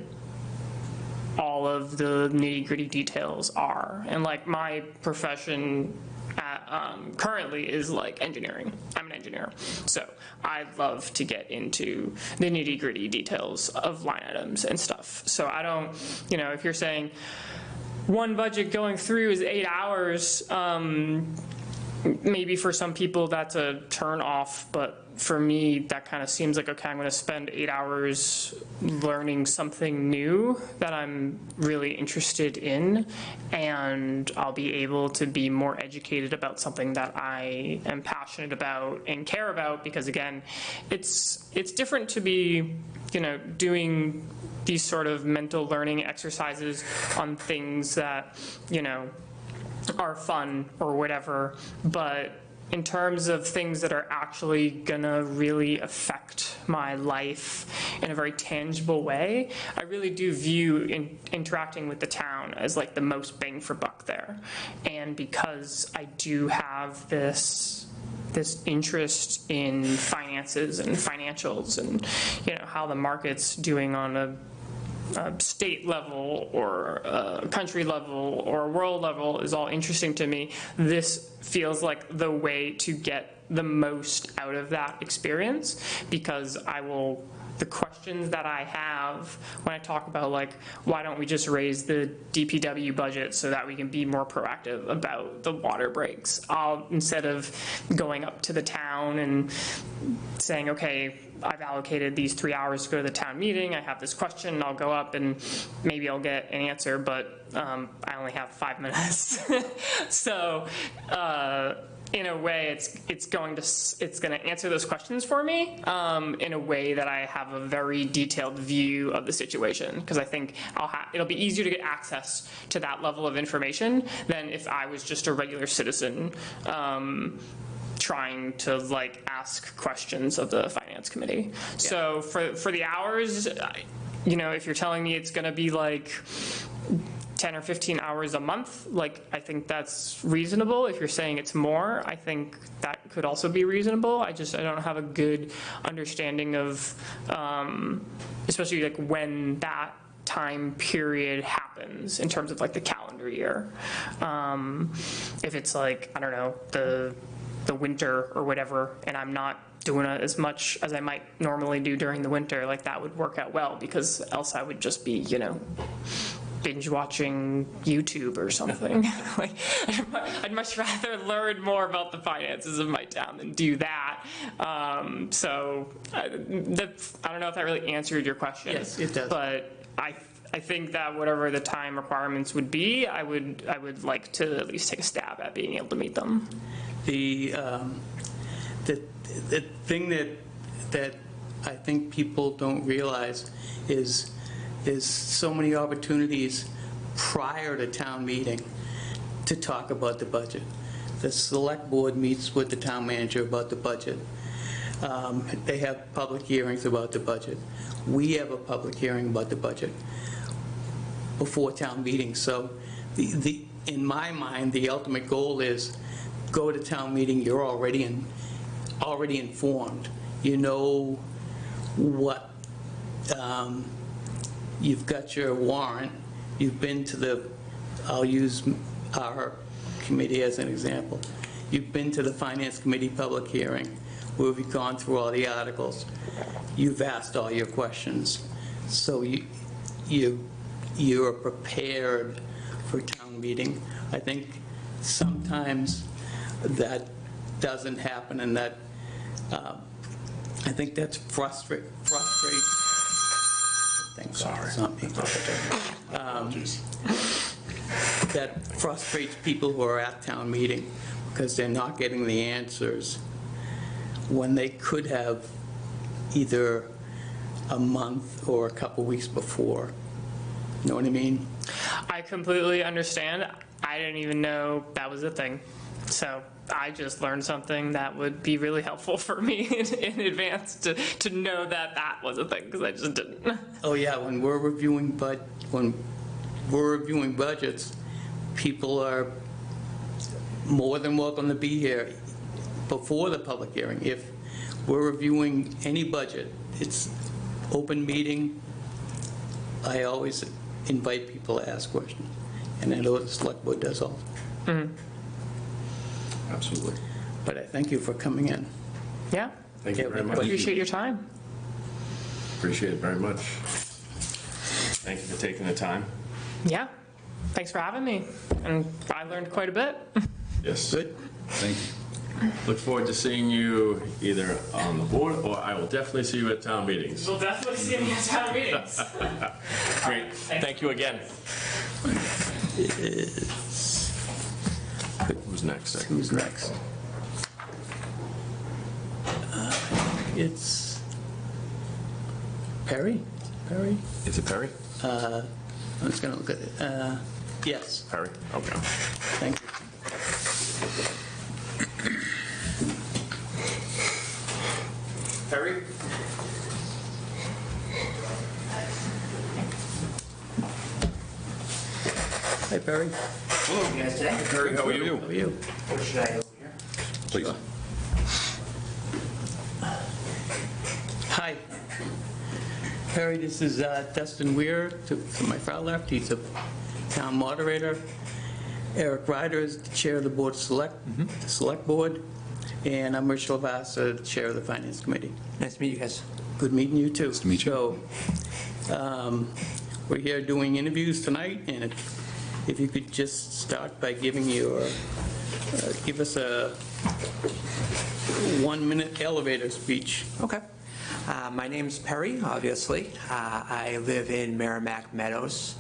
all of the nitty-gritty details are. And like my profession currently is like engineering. I'm an engineer. So I love to get into the nitty-gritty details of line items and stuff. So I don't, you know, if you're saying one budget going through is 8 hours, maybe for some people that's a turn off, but for me, that kind of seems like, okay, I'm going to spend 8 hours learning something new that I'm really interested in, and I'll be able to be more educated about something that I am passionate about and care about, because again, it's different to be, you know, doing these sort of mental learning exercises on things that, you know, are fun or whatever, but in terms of things that are actually gonna really affect my life in a very tangible way, I really do view interacting with the town as like the most bang for buck there. And because I do have this interest in finances and financials and, you know, how the market's doing on a state level or a country level or a world level is all interesting to me. This feels like the way to get the most out of that experience, because the questions that I have when I talk about, like, why don't we just raise the DPW budget so that we can be more proactive about the water breaks, instead of going up to the town and saying, okay, I've allocated these 3 hours to go to the town meeting, I have this question, I'll go up and maybe I'll get an answer, but I only have 5 minutes. So in a way, it's going to answer those questions for me in a way that I have a very detailed view of the situation, because I think it'll be easier to get access to that level of information than if I was just a regular citizen trying to like ask questions of the finance committee. Yeah. So for the hours, you know, if you're telling me it's going to be like 10 or 15 hours a month, like, I think that's reasonable. If you're saying it's more, I think that could also be reasonable. I don't have a good understanding of, especially like when that time period happens in terms of like the calendar year. If it's like, I don't know, the winter or whatever, and I'm not doing as much as I might normally do during the winter, like that would work out well, because else I would just be, binge watching YouTube or something. Like, I'd much rather learn more about the finances of my town than do that. So I don't know if that really answered your question. Yes, it does. But I think that whatever the time requirements would be, I would like to at least take a stab at being able to meet them. The thing that I think people don't realize is there's so many opportunities prior to town meeting to talk about the budget. The select board meets with the town manager about the budget. They have public hearings about the budget. We have a public hearing about the budget before town meeting. So in my mind, the ultimate goal is go to town meeting, you're already informed. You know what, you've got your warrant, you've been to I'll use our committee as an example. You've been to the Finance Committee public hearing, where we've gone through all the articles. You've asked all your questions. So you're prepared for town meeting. I think sometimes that doesn't happen, and that I think that's frustrating. Sorry, it's not me. That frustrates people who are at town meeting because they're not getting the answers when they could have either a month or a couple weeks before. You know what I mean? I completely understand. I didn't even know that was a thing. So I just learned something that would be really helpful for me in advance to know that was a thing, because I just didn't. Oh yeah, when we're reviewing budgets, people are more than welcome to be here before the public hearing. If we're reviewing any budget, it's open meeting. I always invite people to ask questions, and I know the select board does also. Mm-hmm. Absolutely. But I thank you for coming in. Yeah. Thank you very much. Appreciate your time. Appreciate it very much. Thank you for taking the time. Yeah. Thanks for having me. And I learned quite a bit. Yes. Good. Thank you. Look forward to seeing you either on the board, or I will definitely see you at town meetings. We'll definitely see me at town meetings. Great. Thank you again. Who's next? Who's next? It's Perry? Perry? Is it Perry? I'm just going to look at it. Yes, Perry? Okay. thank you. Perry? Hi, Perry. Hello, you guys today? Perry, how are you? How are you? What should I do here? Please. Hi. Perry, this is Dustin Weir. To my far left, he's the town moderator. Eric Ryder is the chair of the board the select board. And I'm Rich Lavassa, the chair of the finance committee. Nice to meet you guys. Good meeting you too. Nice to meet you. So, we're here doing interviews tonight, and if you could just start by giving give us a 1-minute elevator speech. Okay. My name's Perry, obviously. I live in Merrimack Meadows.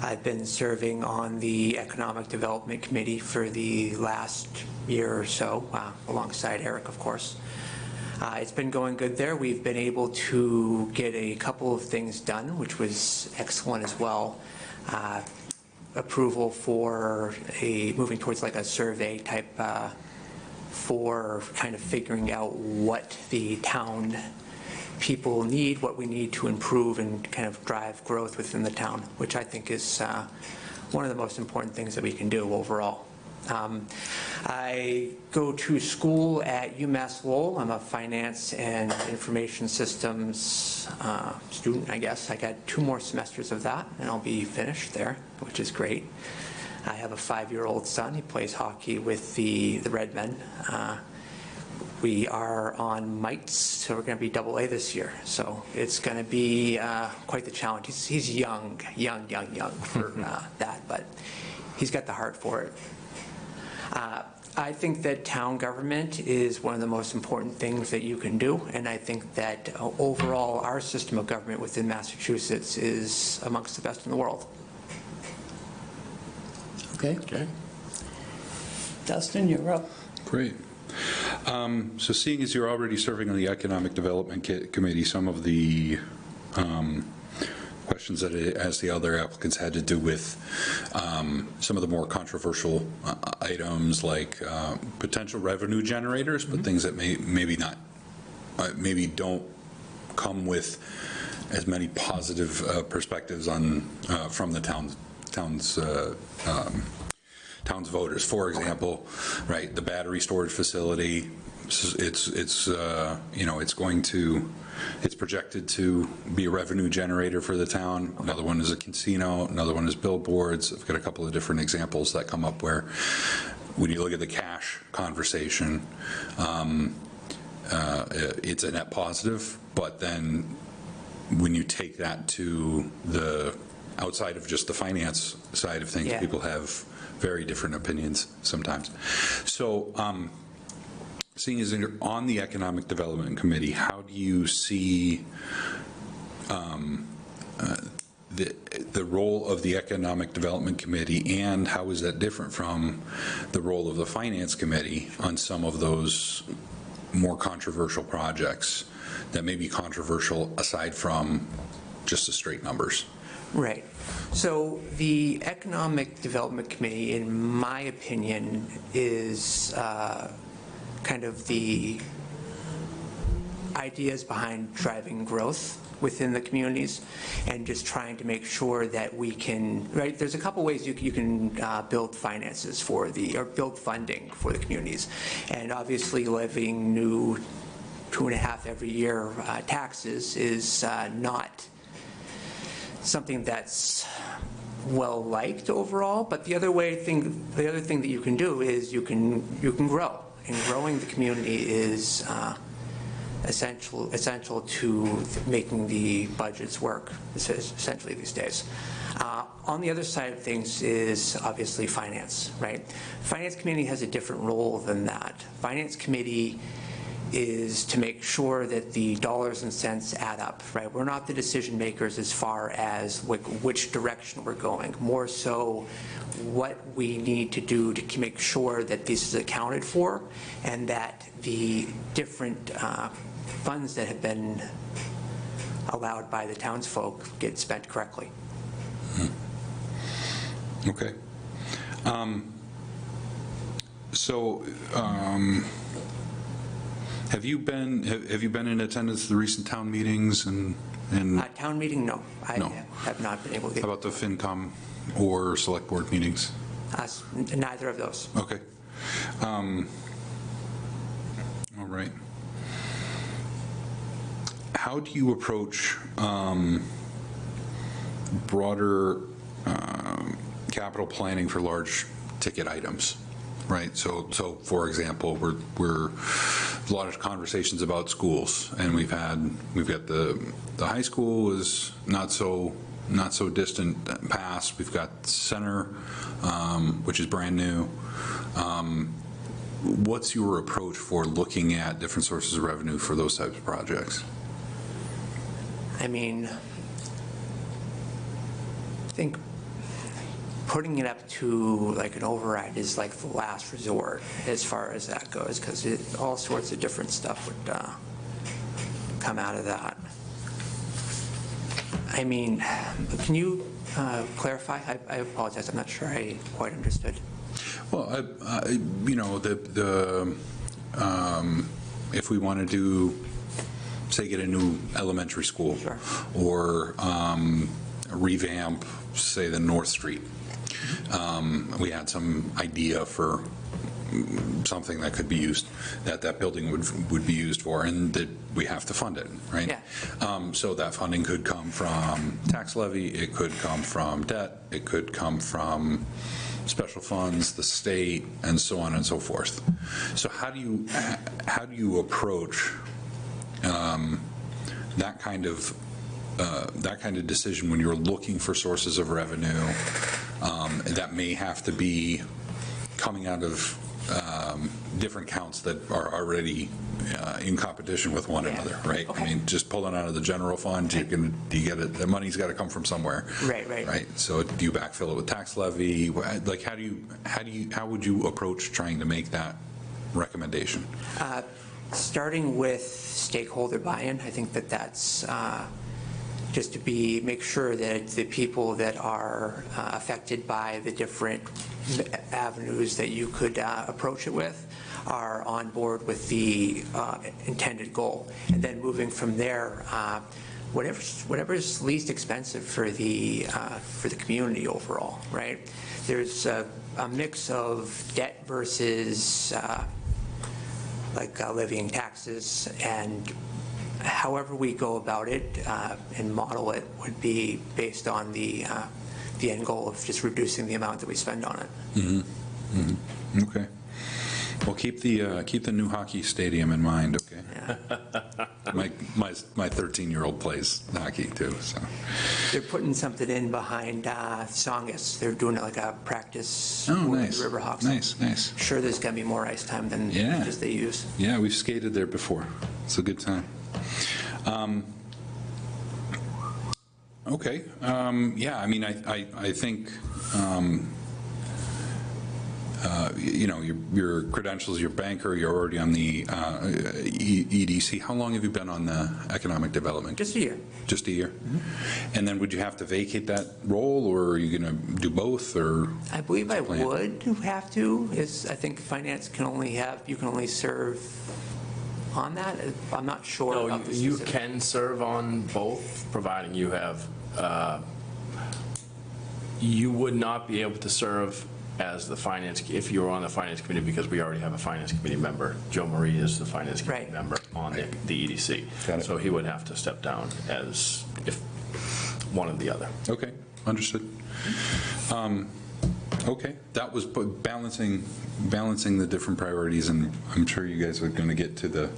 I've been serving on the Economic Development Committee for the last year or so, alongside Eric, of course. It's been going good there. We've been able to get a couple of things done, which was excellent as well. Approval for moving towards like a survey type for kind of figuring out what the town people need, what we need to improve and kind of drive growth within the town, which I think is one of the most important things that we can do overall. I go to school at UMass Lowell. I'm a finance and information systems student, I guess. I got 2 more semesters of that, and I'll be finished there, which is great. I have a 5-year-old son. He plays hockey with the Redmen. We are on mites, so we're going to be AA this year. So it's going to be quite the challenge. He's young for that, but he's got the heart for it. I think that town government is one of the most important things that you can do, and I think that overall our system of government within Massachusetts is amongst the best in the world. Okay? Okay. Dustin, you're up. Great. So seeing as you're already serving on the Economic Development Committee, some of the questions that as the other applicants had to do with some of the more controversial items like potential revenue generators, but things that maybe not, maybe don't come with as many positive perspectives on from the town's voters. For example, right, the battery storage facility, it's you know, it's projected to be a revenue generator for the town. Another one is a casino, another one is billboards. I've got a couple of different examples that come up where when you look at the cash conversation, it's a net positive, but then when you take that to the outside of just the finance side of things, people have very different opinions sometimes. So seeing as you're on the Economic Development Committee, how do you see the role of the Economic Development Committee, and how is that different from the role of the Finance Committee on some of those more controversial projects that may be controversial aside from just the straight numbers? Right. So the Economic Development Committee, in my opinion, is kind of the ideas behind driving growth within the communities and just trying to make sure that we can, right, there's a couple ways you can build finances for or build funding for the communities. And obviously levying new 2.5 every year taxes is not something that's well liked overall, but the other thing that you can do is you can grow, and growing the community is essential to making the budgets work essentially these days. On the other side of things is obviously finance, right? Finance committee has a different role than that. Finance committee is to make sure that the dollars and cents add up, right? We're not the decision makers as far as which direction we're going, more so what we need to do to make sure that this is accounted for and that the different funds that have been allowed by the townsfolk get spent correctly. Okay. Have you been in attendance at the recent town meetings and Town meeting, no. I No. have not been able to how get about the FinCom or select board meetings? neither of those. Okay. All right. How do you approach broader capital planning for large ticket items? Right. So for example, we're a lot of conversations about schools, and we've got the high school is not so distant past. We've got Center, which is brand new. What's your approach for looking at different sources of revenue for those types of projects? I mean, I think putting it up to like an override is like the last resort as far as that goes, because all sorts of different stuff would come out of that. I mean, can you clarify? I apologize. I'm not sure I quite understood. Well, you know, if we want to do say, get a new elementary school. Sure. Or revamp, say, the North Street. We had some idea for something that could be used, that building would be used for, and that we have to fund it, right? Yeah. So that funding could come from tax levy, it could come from debt, it could come from special funds, the state, and so on and so forth. So how do you approach that kind of decision when you're looking for sources of revenue that may have to be coming out of different counts that are already in competition with one another, right? Okay. I mean, just pulling out of the general fund, you get it, the money's got to come from somewhere. Right. Right? So do you backfill it with tax levy? Like, how would you approach trying to make that recommendation? Starting with stakeholder buy-in, I think that's just to make sure that the people that are affected by the different avenues that you could approach it with are on board with the intended goal. And then moving from there, whatever's least expensive for the community overall, right? There's a mix of debt versus levying taxes, and however we go about it and model it would be based on the end goal of just reducing the amount that we spend on it. Mm-hmm. Mm-hmm. Okay. Well, keep the new hockey stadium in mind, okay? Yeah. My 13-year-old plays hockey too, so. They're putting something in behind Songus. They're doing like a practice Oh, with nice. the Riverhawks. Nice. Sure, there's going to be more ice time than Yeah. just they use. Yeah, we've skated there before. It's a good time. Okay. Yeah, I mean, I think, your credentials, your banker, you're already on the EDC. How long have you been on the economic development? Just a year. Just a year? And then would you have to vacate that role, or are you going to do both, or? I believe I plan? would have to. I think finance you can only serve on that. I'm not sure. No, about the you specifics. can serve on both, providing you have, you would not be able to serve as the finance, if you were on the finance committee, because we already have a finance committee member. Joe Marie is the finance committee Right. member on the EDC. Got it. So he would have to step down as if one or the other. Okay, understood. Okay, that was balancing the different priorities, and I'm sure you guys are going to get to the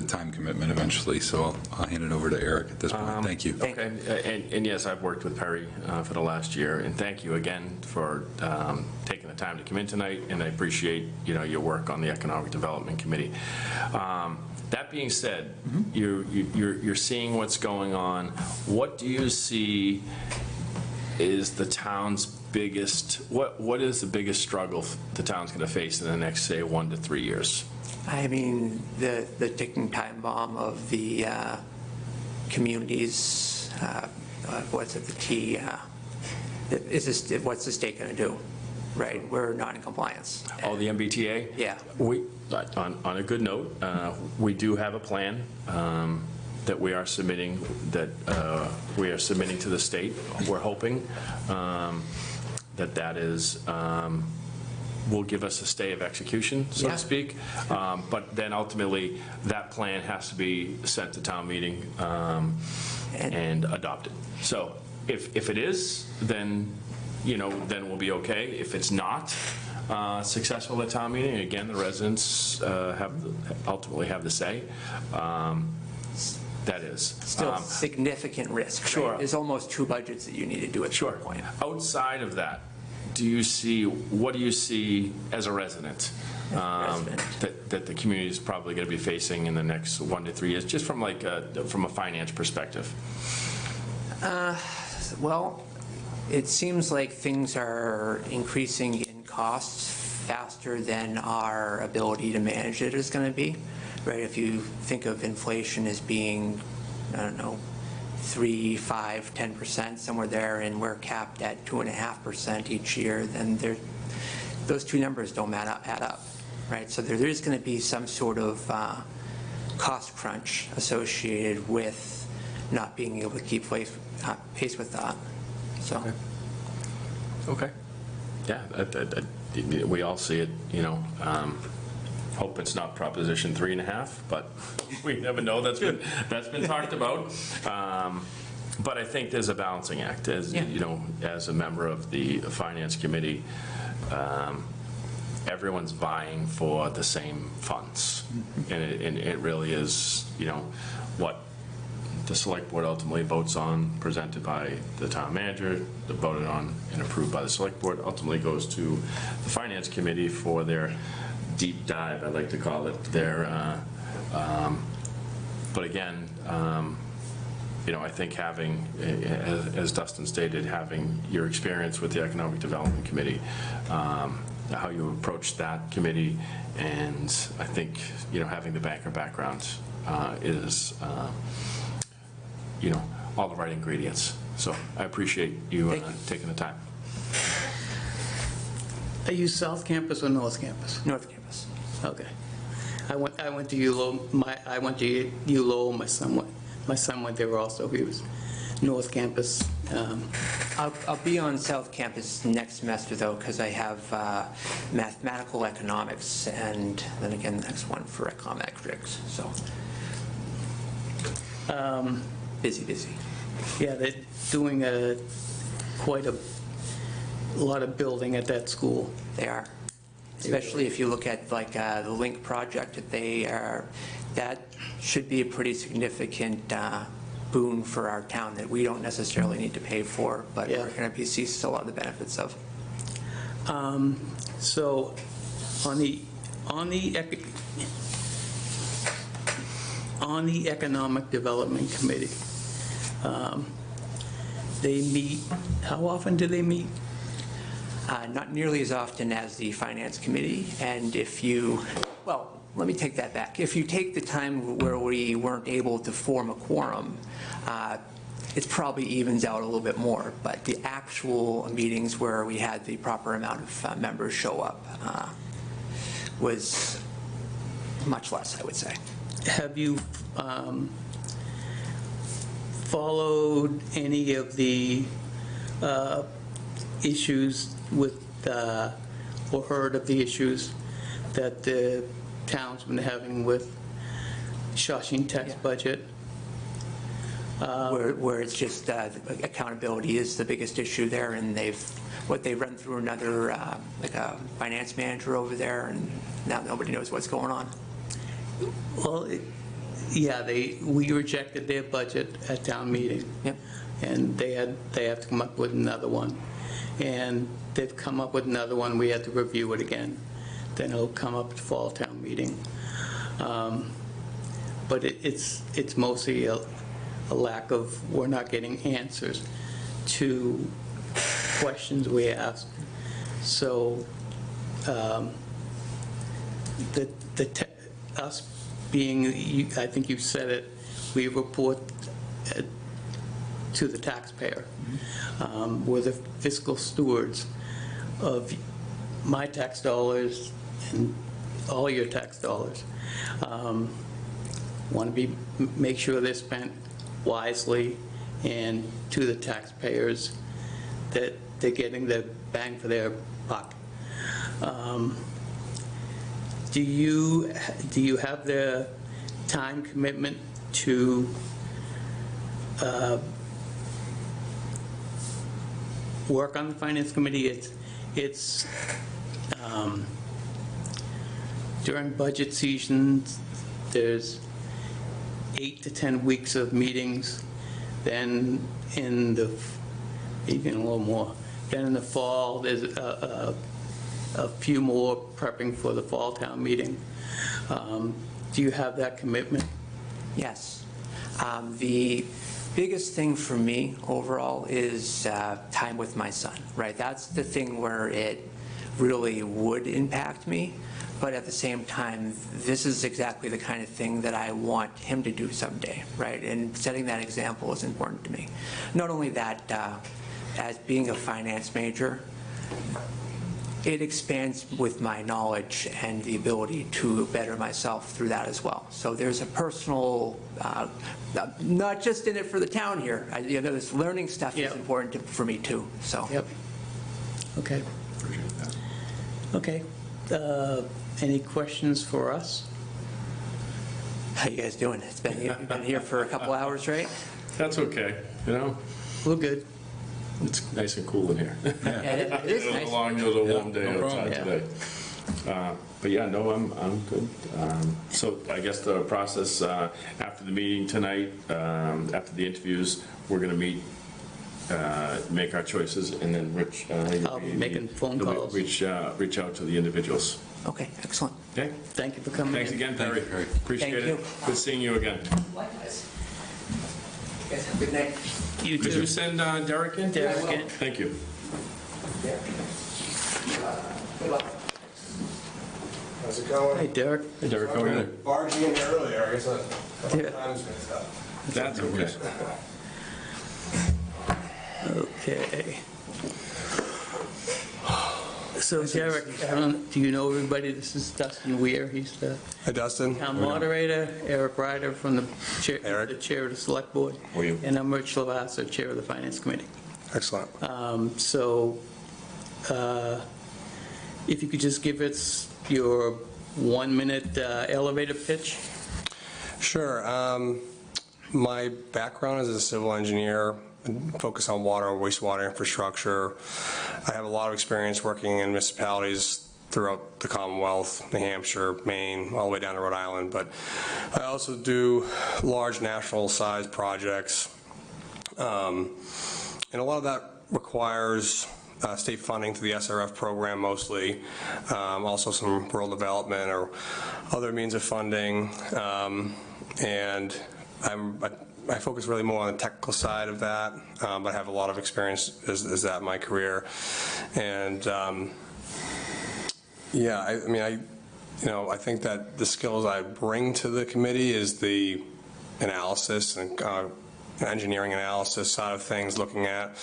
time commitment eventually, so I'll hand it over to Eric at this point. Thank you. Okay, and yes, I've worked with Perry for the last year, and thank you again for taking the time to come in tonight, and I appreciate, your work on the Economic Development Committee. That being said, you're seeing what's going on. What do you see is the town's biggest, what is the biggest struggle the town's going to face in the next, say, 1 to 3 years? I mean, the ticking time bomb of the communities, what's it, the T, what's the state going to do, right? We're not in compliance. Oh, the MBTA? Yeah. On a good note, we do have a plan that we are submitting, to the state. We're hoping that is, will give us a stay of execution, so Yeah. to speak. But then ultimately, that plan has to be sent to town meeting and adopted. So if it is, then we'll be okay. If it's not successful at town meeting, again, the residents ultimately have the say. That is. Still significant risk, right? Sure. There's almost 2 budgets that you need to do at Sure. that point. Outside of that, what do you see as a resident that the community is probably going to be facing in the next 1 to 3 years, just from from a finance perspective? Well, it seems like things are increasing in costs faster than our ability to manage it is going to be, right? If you think of inflation as being, 3, 5, 10%, somewhere there, and we're capped at 2.5% each year, then those two numbers don't add up, right? So there is going to be some sort of cost crunch associated with not being able to keep pace with that. So, Okay. Yeah, we all see it, you know. Hope it's not Proposition 3.5, but we never know. That's been talked about. But I think there's a balancing act, as you know, as a member of the Finance Committee. Everyone's vying for the same funds, and it really is, you know, what the select board ultimately votes on, presented by the town manager, voted on and approved by the select board, ultimately goes to the finance committee for their deep dive, I like to call it, but again, you know, I think having, as Dustin stated, having your experience with the Economic Development Committee, how you approach that committee, and I think, you know, having the banker background is, you know, all the right ingredients. So I appreciate you taking the time. Are you South Campus or North Campus? North Campus. Okay. I went to ULO. I went to ULO. My son went there also. He was North Campus. I'll be on South Campus next semester, though, because I have mathematical economics, and then again, the next one for econometrics. So busy. Yeah, they're doing quite a lot of building at that school. They are, especially if you look at like the Link project that should be a pretty significant boon for our town that we don't necessarily need to pay for, but we're going to see a lot of the benefits of. So on the Economic Development Committee, they meet, how often do they meet? Not nearly as often as the Finance Committee, and well, let me take that back. If you take the time where we weren't able to form a quorum, it probably evens out a little bit more, but the actual meetings where we had the proper amount of members show up was much less, I would say. Have you followed any of the issues with, or heard of the issues that the town's been having with Shawshing Tech's budget? Where it's just accountability is the biggest issue there, and they've run through another, like a finance manager over there, and now nobody knows what's going on. Well, we rejected their budget at town meeting. Yep. And they have to come up with another one. And they've come up with another one, we had to review it again. Then it'll come up at fall town meeting. But it's mostly a lack of, we're not getting answers to questions we ask. So us being, I think you said it, we report to the taxpayer. We're the fiscal stewards of my tax dollars and all your tax dollars. Want to make sure they're spent wisely and to the taxpayers, that they're getting the bang for their buck. Do you have the time commitment to work on the Finance Committee? It's during budget seasons, there's 8 to 10 weeks of meetings. Then even a little more. Then in the fall, there's a few more prepping for the fall town meeting. Do you have that commitment? Yes. The biggest thing for me overall is time with my son, right? That's the thing where it really would impact me. But at the same time, this is exactly the kind of thing that I want him to do someday, right? And setting that example is important to me. Not only that, as being a finance major, it expands with my knowledge and the ability to better myself through that as well. So there's a personal, not just in it for the town here. This learning stuff Yep. is important for me too. So. Yep. Okay. Okay. Any questions for us? How you guys doing? You've been here for a couple hours, right? That's okay, you know? We're good. It's nice and cool in here. Yeah, it is nice. It was a warm day no problem. outside today. But yeah, no, I'm good. So I guess the process, after the meeting tonight, after the interviews, we're going to meet, make our choices, and then Rich, I'll be making phone you'll calls. reach out to the individuals. Okay, excellent. Okay? Thank you for coming in. Thanks again, Perry. Thank you, Perry. Appreciate Thank it. you. Good seeing you again. Likewise. You guys have a good night. You Could you too. send Derek in? Derek in. Thank you. Good luck. How's it going? Hey, Derek. Hey, Derek, how are you? Barging in earlier, I guess a couple Yeah. of times mixed up. That's okay. Okay. So Derek, do you know everybody? This is Dustin Weir. He's the Hi, Dustin. town moderator. Eric Ryder from the chair, Eric. the chair of the select board. How are you? And I'm Rich Lavassa, chair of the finance committee. Excellent. So if you could just give us your 1-minute elevator pitch. Sure. My background is a civil engineer, focus on water and wastewater infrastructure. I have a lot of experience working in municipalities throughout the Commonwealth, New Hampshire, Maine, all the way down to Rhode Island. But I also do large national-sized projects. And a lot of that requires state funding through the SRF program mostly, also some rural development or other means of funding. And I focus really more on the technical side of that, but I have a lot of experience as that in my career. And yeah, I think that the skills I bring to the committee is the analysis and engineering analysis side of things, looking at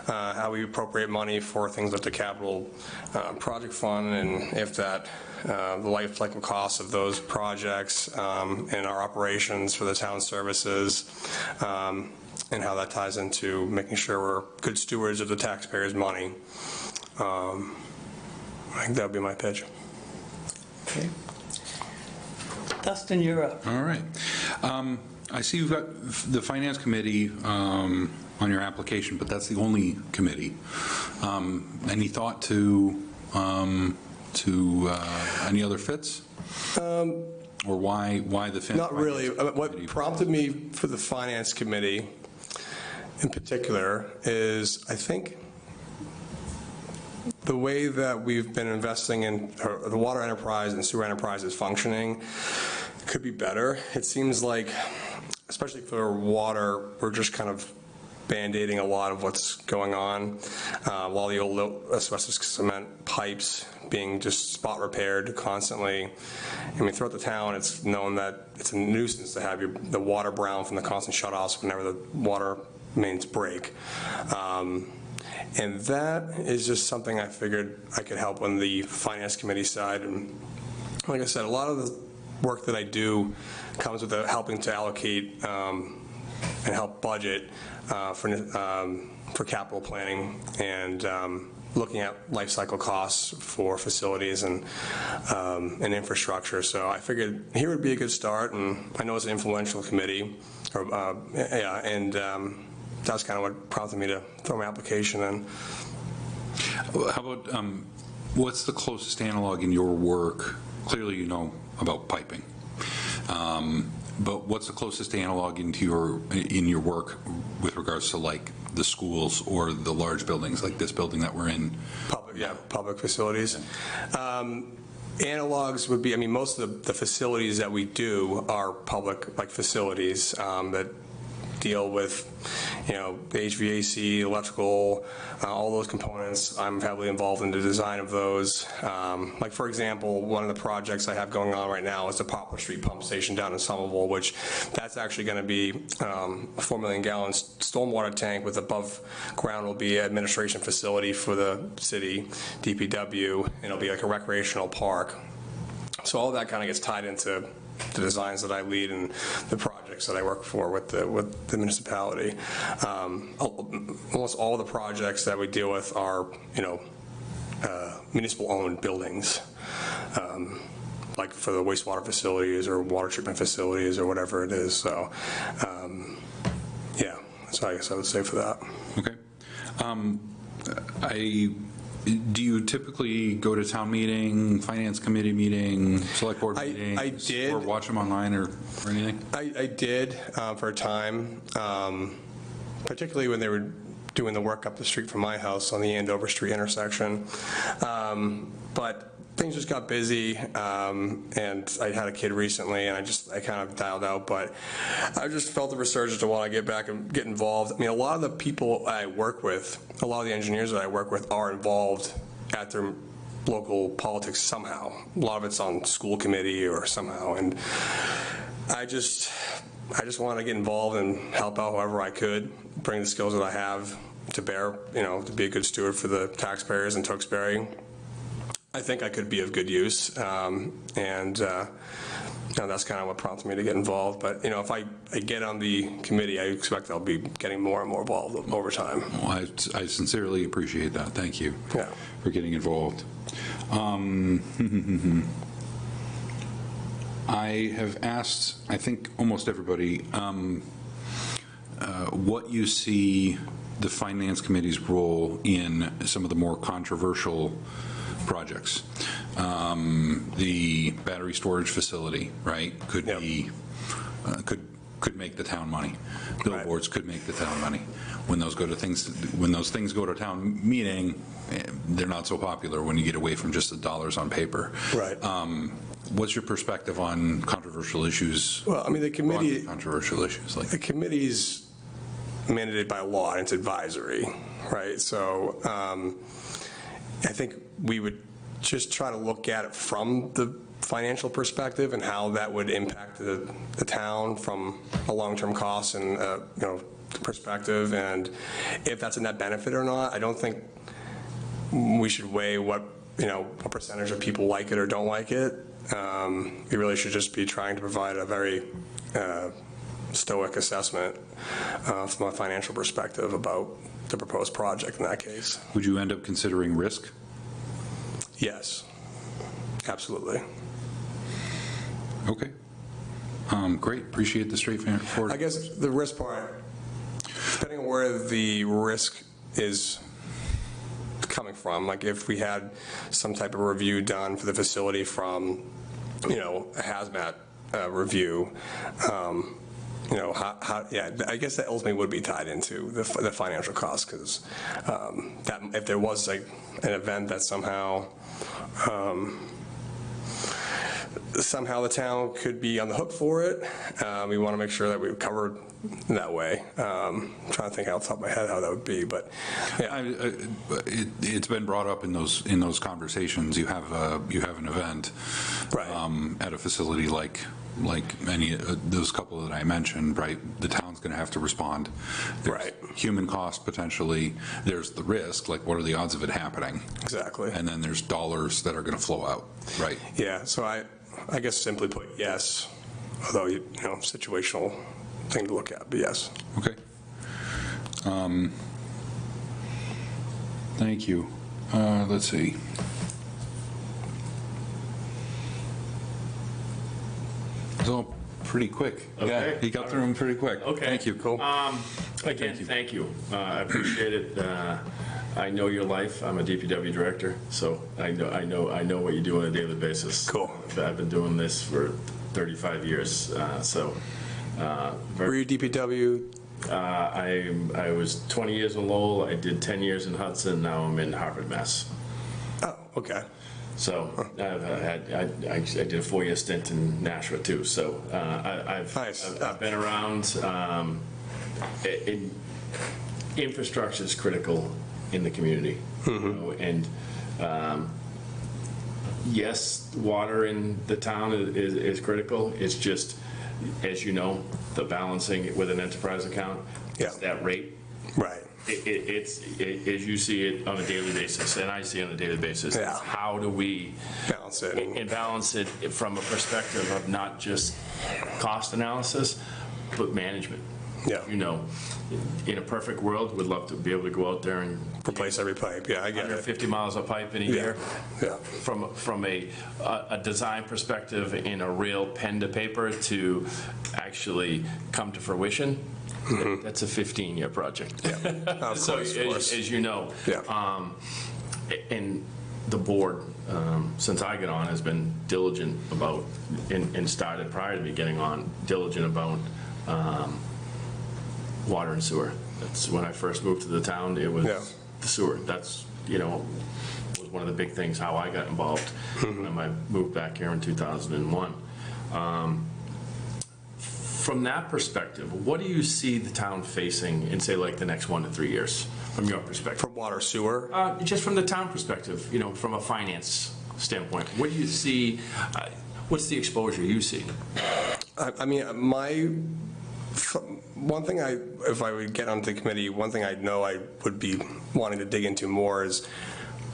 how we appropriate money for things like the capital project fund, and if that the life cycle costs of those projects and our operations for the town services, and how that ties into making sure we're good stewards of the taxpayers' money. I think that would be my pitch. Okay. Dustin, you're up. All right. I see you've got the Finance Committee on your application, but that's the only committee. Any thought to any other fits? Or why the Finance? Not really. What prompted me for the Finance Committee in particular is, I think, the way that we've been investing in the water enterprise and sewer enterprise is functioning could be better. It seems like, especially for water, we're just kind of band-aiding a lot of what's going on, while the old asbestos cement pipes being just spot repaired constantly. I mean, throughout the town, it's known that it's a nuisance to have the water brown from the constant shutoffs whenever the water mains break. And that is just something I figured I could help on the Finance Committee side. And like I said, a lot of the work that I do comes with helping to allocate and help budget for capital planning and looking at life cycle costs for facilities and infrastructure. So I figured here would be a good start, and I know it's an influential committee, and that's kind of what prompted me to throw my application in. How about, what's the closest analog in your work? Clearly you know about piping. But what's the closest analog in your work with regards to like the schools or the large buildings like this building that we're in? Public facilities. Analogs would be, I mean, most of the facilities that we do are public, like facilities that deal with, the HVAC, electrical, all those components. I'm heavily involved in the design of those. Like, for example, one of the projects I have going on right now is the Poplar Street Pump Station down in Somerville, which that's actually going to be a 4 million gallon stormwater tank with above ground will be an administration facility for the city, DPW, and it'll be like a recreational park. So all that kind of gets tied into the designs that I lead and the projects that I work for with the municipality. Almost all the projects that we deal with are, municipal-owned buildings, like for the wastewater facilities or water treatment facilities or whatever it is. So, yeah, so I guess I would say for that. Okay. Do you typically go to town meeting, finance committee meeting, select board meetings? I did. Or watch them online or anything? I did for a time, particularly when they were doing the work up the street from my house on the Andover Street intersection. But things just got busy, and I had a kid recently, and I kind of dialed out, but I just felt the resurgence to want to get back and get involved. I mean, a lot of the people I work with, a lot of the engineers that I work with are involved at their local politics somehow. A lot of it's on school committee or somehow, and I just want to get involved and help out however I could, bring the skills that I have to bear, to be a good steward for the taxpayers in Tewksbury. I think I could be of good use, and that's kind of what prompted me to get involved. But if I get on the committee, I expect I'll be getting more and more involved over time. Well, I sincerely appreciate that. Thank you for getting involved. I have asked, I think, almost everybody what you see the Finance Committee's role in some of the more controversial projects. The battery storage facility, right, could be could make the town money. Billboards could make the town money. When those things go to town meeting, they're not so popular when you get away from just the dollars on paper. Right. What's your perspective on controversial issues? Well, I mean, the committee, controversial issues like the committee's mandated by law and it's advisory, right? So I think we would just try to look at it from the financial perspective and how that would impact the town from a long-term cost and perspective, and if that's a net benefit or not. I don't think we should weigh what a percentage of people like it or don't like it. We really should just be trying to provide a very stoic assessment from a financial perspective about the proposed project in that case. Would you end up considering risk? Yes, absolutely. Okay. Great. Appreciate the straightforward. I guess the risk part, depending on where the risk is coming from, like if we had some type of review done for the facility from, a hazmat review, I guess that ultimately would be tied into the financial cost, because that if there was an event that somehow the town could be on the hook for it, we want to make sure that we cover that way. I'm trying to think off the top of my head how that would be, but yeah. It's been brought up in those conversations. You have an event, right, at a facility like many those couple that I mentioned, right? The town's going to have to respond. There's right. Human cost potentially. There's the risk, like what are the odds of it happening? Exactly. And then there's dollars that are going to flow out, right? Yeah. So I guess simply put, yes. Although situational thing to look at, but yes. Okay. Thank you. Let's see. It's all pretty quick. Okay. Yeah, he got through them pretty quick. Okay. Thank you. Cool. Again, thank you. I appreciate it. I know your life. I'm a DPW director, so I know what you do on a daily basis. Cool. I've been doing this for 35 years, Were you DPW? I was 20 years in Lowell. I did 10 years in Hudson. Now I'm in Harvard, Mass. Oh, okay. So I did a 4-year stint in Nashua too. So I've Nice. I've been around. infrastructure is critical in the community. You know, and yes, water in the town is critical. It's just, as you know, the balancing it with an enterprise account, it's that rate. Right. It's as you see it on a daily basis, and I see it on a daily basis. Yeah. It's how do we Balance it. and balance it from a perspective of not just cost analysis, but management. Yeah. You know, in a perfect world, we'd love to be able to go out there and Replace every pipe. Yeah, I get it. 150 miles of pipe in a year. Yeah. From a design perspective, in a real pen to paper to actually come to fruition, that's a 15-year project. Of So course, of course. as you know, Yeah. and the board, since I got on, has been diligent about, and started prior to me getting on, diligent about water and sewer. That's when I first moved to the town, it was Yeah. the sewer. That's, you know, was one of the big things, how I got involved when I moved back here in 2001. From that perspective, what do you see the town facing in, say, like the next 1 to 3 years, from your perspective? From water, sewer. Just from the town perspective, you know, from a finance standpoint, what do you see, what's the exposure you see? I mean, one thing if I would get onto the committee, one thing I know I would be wanting to dig into more is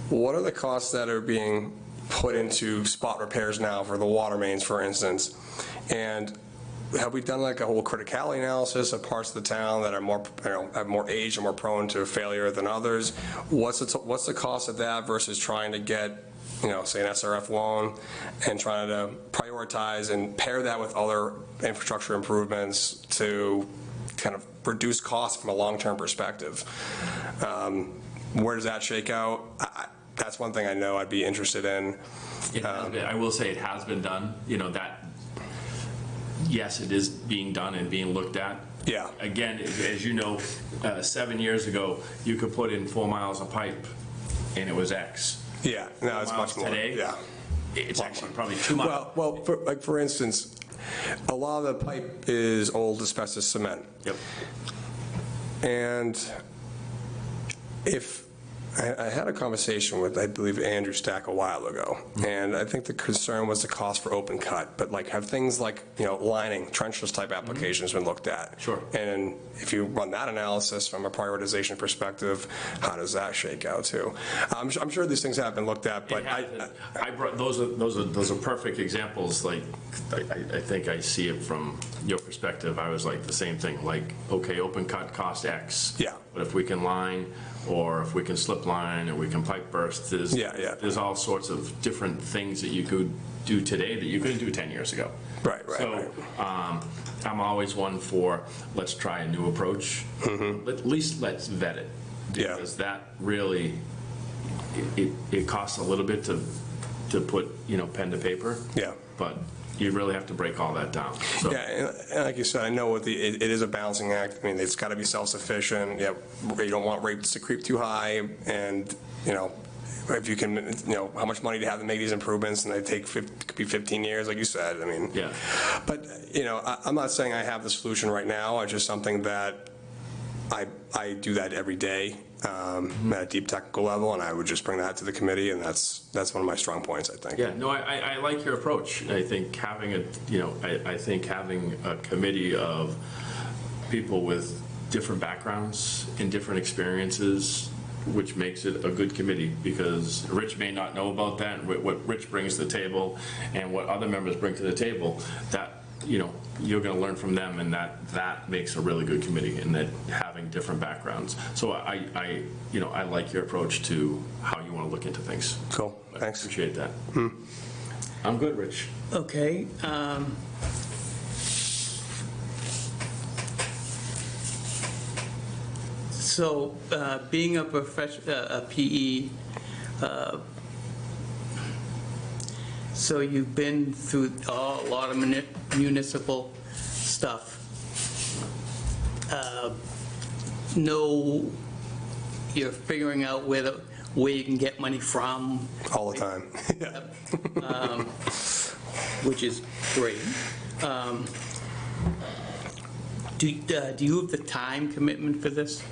what are the costs that are being put into spot repairs now for the water mains, for instance? And have we done like a whole criticality analysis of parts of the town that are more, you know, have more age and more prone to failure than others? What's the cost of that versus trying to get, you know, say an SRF loan and trying to prioritize and pair that with other infrastructure improvements to kind of reduce costs from a long-term perspective? Where does that shake out? That's one thing I know I'd be interested in. I will say it has been done, you know, that, yes, it is being done and being looked at. Yeah. Again, as you know, 7 years ago, you could put in 4 miles of pipe and it was X. Yeah, no, it's 4 much miles more. today, Yeah. it's actually probably 2 miles. Well, for instance, a lot of the pipe is old asbestos cement. Yep. And if, I had a conversation with, I believe, Andrew Stack a while ago, and I think the concern was the cost for open cut, but like have things like, you know, lining, trenchless type applications been looked at? Sure. And if you run that analysis from a prioritization perspective, how does that shake out too? I'm sure these things have been looked at, but I brought, those are perfect examples. Like, I think I see it from your perspective. I was like the same thing, like, okay, open cut cost X. Yeah. But if we can line, or if we can slip line, or we can pipe burst, there's all sorts of different things that you could do today that you couldn't do 10 years ago. Right. So I'm always one for, let's try a new approach. At least let's vet it. Yeah. Because that really, it costs a little bit to put, you know, pen to paper. Yeah. But you really have to break all that down. So, Yeah, and like you said, I know it is a balancing act. I mean, it's got to be self-sufficient. Yeah, you don't want rates to creep too high, and, you know, if you can, you know, how much money do you have to make these improvements, and they could be 15 years, like you said. I mean, yeah. But, you know, I'm not saying I have the solution right now. It's just something that I do that every day at a deep technical level, and I would just bring that to the committee, and that's one of my strong points, I think. Yeah, no, I like your approach. I think having I think having a committee of people with different backgrounds and different experiences, which makes it a good committee, because Rich may not know about that, what Rich brings to the table and what other members bring to the table, that, you know, you're going to learn from them, and that makes a really good committee, and that having different backgrounds. So I like your approach to how you want to look into things. Cool, thanks. I appreciate that. I'm good, Rich. Okay. So, being a PE, so you've been through a lot of municipal stuff. You're figuring out where you can get money from. All the time. Yeah. Which is great. Do you have the time commitment for this?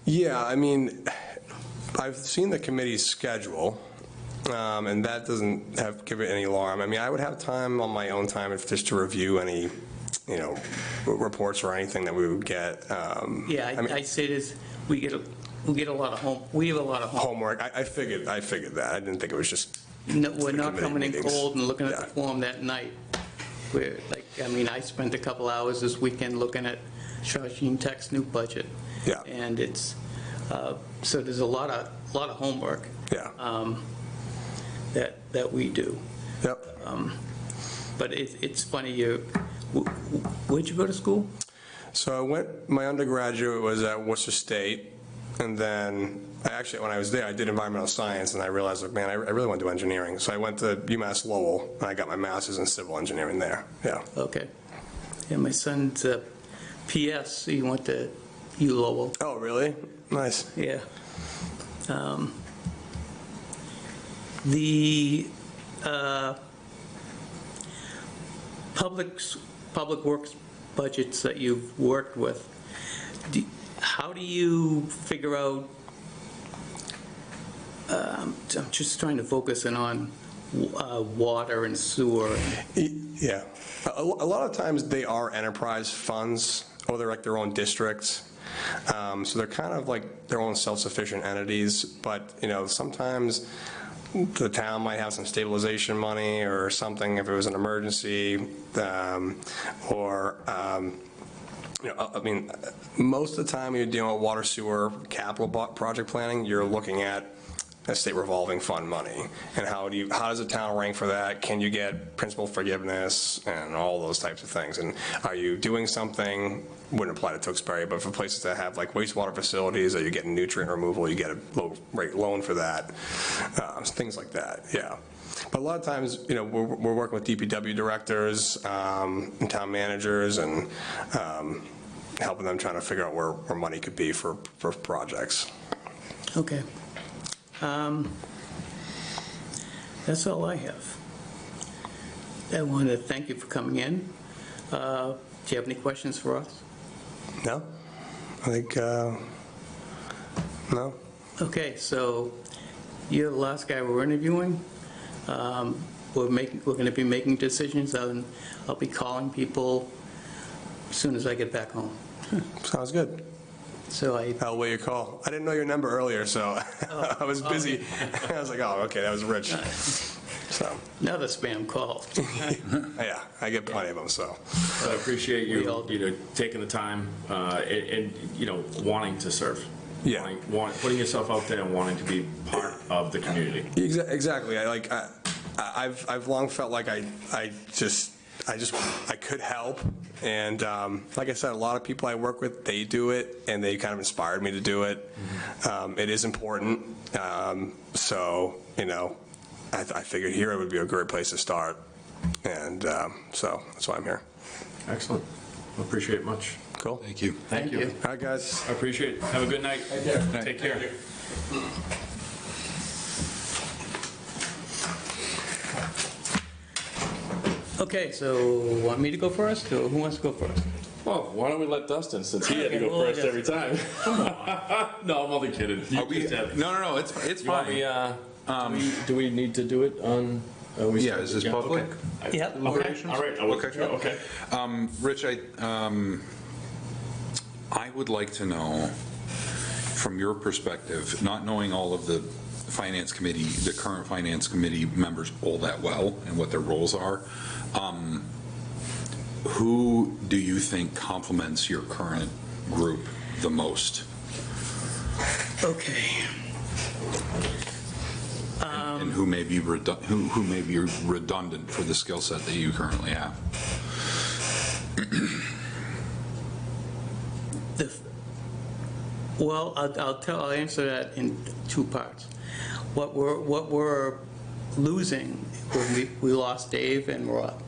Yeah, I mean, I've seen the committee's schedule, and that doesn't give it any alarm. I mean, I would have time on my own time if just to review any, reports or anything that we would get. Yeah, I mean, I say this, we have a lot of homework. homework, I figured that. I didn't think it was just, No, we're not committee coming in meetings. cold and looking at the Yeah. form that night. We're like, I mean, I spent a couple hours this weekend looking at Shawshene Tech's new budget. Yeah. And it's, so there's a lot of homework yeah. that we do. Yep. But it's funny, where'd you go to school? So my undergraduate was at Worcester State, and then when I was there, I did environmental science, and I realized, like, man, I really want to do engineering. So I went to UMass Lowell, and I got my master's in civil engineering there. Yeah. Okay. Yeah, my son's PS, he went to U Lowell. Oh, really? Nice. Yeah. The public works budgets that you've worked with, how do you figure out, I'm just trying to focus in on water and sewer. Yeah. A lot of times they are enterprise funds, or they're like their own districts. So they're kind of like their own self-sufficient entities, but, sometimes the town might have some stabilization money or something if it was an emergency, I mean, most of the time when you're dealing with water sewer capital project planning, you're looking at a state revolving fund money, and how does the town rank for that? Can you get principal forgiveness and all those types of things? And are you doing something, wouldn't apply to Tewksbury, but for places that have like wastewater facilities, are you getting nutrient removal, you get a low rate loan for that, things like that, yeah. But a lot of times, we're working with DPW directors and town managers, and helping them trying to figure out where money could be for projects. Okay. That's all I have. I want to thank you for coming in. Do you have any questions for us? No? I think, no? Okay, so you're the last guy we're interviewing. We're going to be making decisions, and I'll be calling people as soon as I get back home. Sounds good. So I'll wait your call. I didn't know your number earlier, so I was busy. I was like, oh, okay, that was Rich. So, another spam call. yeah, I get plenty of them, so. I appreciate We all you, taking the time, and wanting to serve. Yeah. Putting yourself out there and wanting to be part of the community. Exactly. I've long felt like I could help, and like I said, a lot of people I work with, they do it, and they kind of inspired me to do it. It is important, so I figured here would be a great place to start, and so that's why I'm here. Excellent. I appreciate it much. Cool. Thank you. Thank you. All right, guys. I appreciate it. Have a good night. Take care. Okay, so want me to go first, or who wants to go first? Well, why don't we let Dustin, since he had to go well, first yes. every time? No, I'm only kidding. No, it's You want fine. me, do we need to do it on? Yeah, is this public? Okay. Yep. Okay, all right. I wasn't Okay. sure. Okay. Rich, I would like to know, from your perspective, not knowing all of the finance committee, the current finance committee members all that well and what their roles are, who do you think complements your current group the most? Okay. And who may be redundant for the skill set that you currently have? Well, I'll answer that in two parts. What we're losing, when we lost Dave and Rob.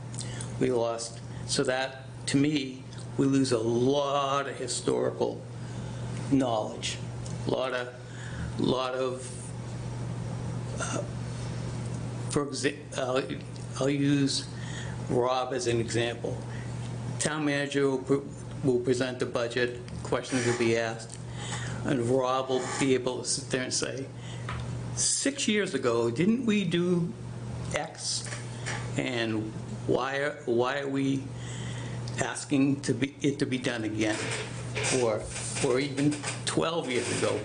We lost, so that, to me, we lose a lot of historical knowledge, lot of I'll use Rob as an example. Town manager will present the budget, questions will be asked, and Rob will be able to sit there and say, 6 years ago, didn't we do X? And why are we asking it to be done again? Or even 12 years ago.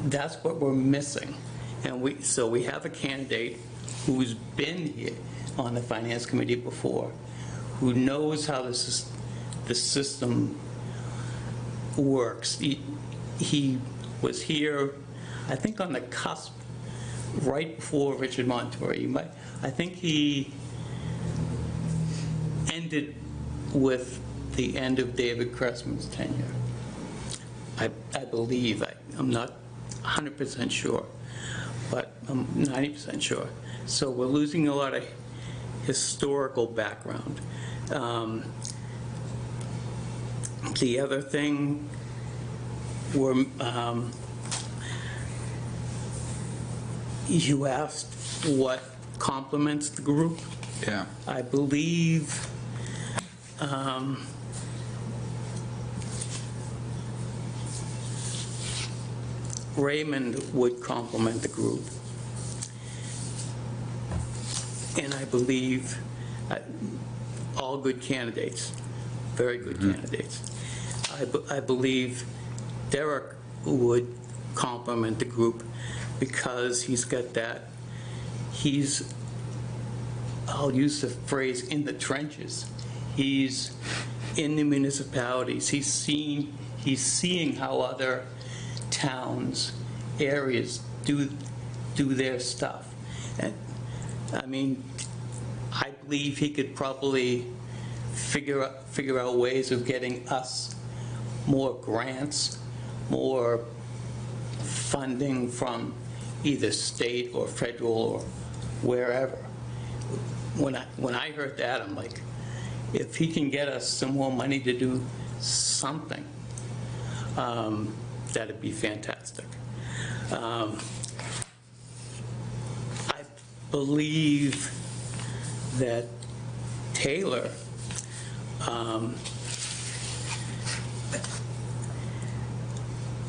That's what we're missing. And so we have a candidate who's been here on the Finance Committee before, who knows how the system works. He was here, I think, on the cusp, right before Richard Montori. I think he ended with the end of David Cressman's tenure. I believe. I'm not 100% sure, but I'm 90% sure. So we're losing a lot of historical background. The other thing, you asked what complements the group. Yeah. I believe Raymond would complement the group. And I believe all good candidates, very good candidates. I believe Derek would complement the group because he's got that, I'll use the phrase, in the trenches. He's in the municipalities. He's seeing how other towns, areas do their stuff. And I mean, I believe he could probably figure out ways of getting us more grants, more funding from either state or federal or wherever. When I heard that, I'm like, if he can get us some more money to do something, that'd be fantastic. I believe that Taylor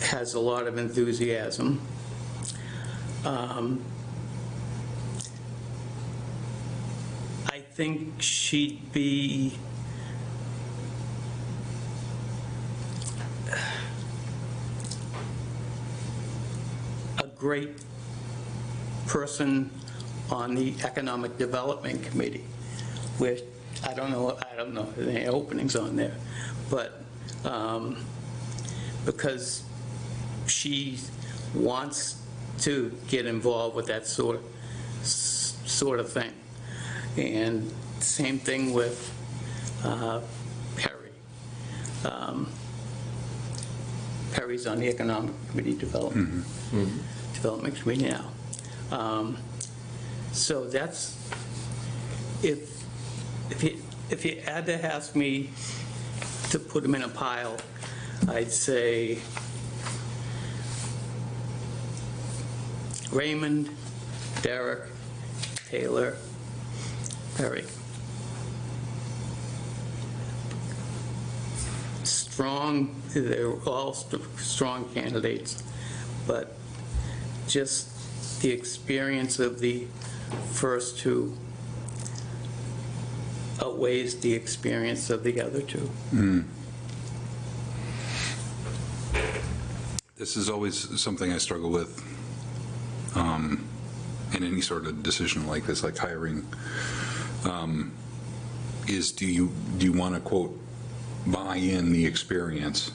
has a lot of enthusiasm. I think she'd be a great person on the Economic Development Committee, where I don't know if there are any openings on there, but because she wants to get involved with that sort of thing. And same thing with Perry. Perry's on the Economic Committee Development Committee now. So that's, if you had to ask me to put them in a pile, I'd say Raymond, Derek, Taylor, Perry. Strong, they're all strong candidates, but just the experience of the first two outweighs the experience of the other two. This is always something I struggle with in any sort of decision like this, like hiring, is do you want to, quote, buy in the experience,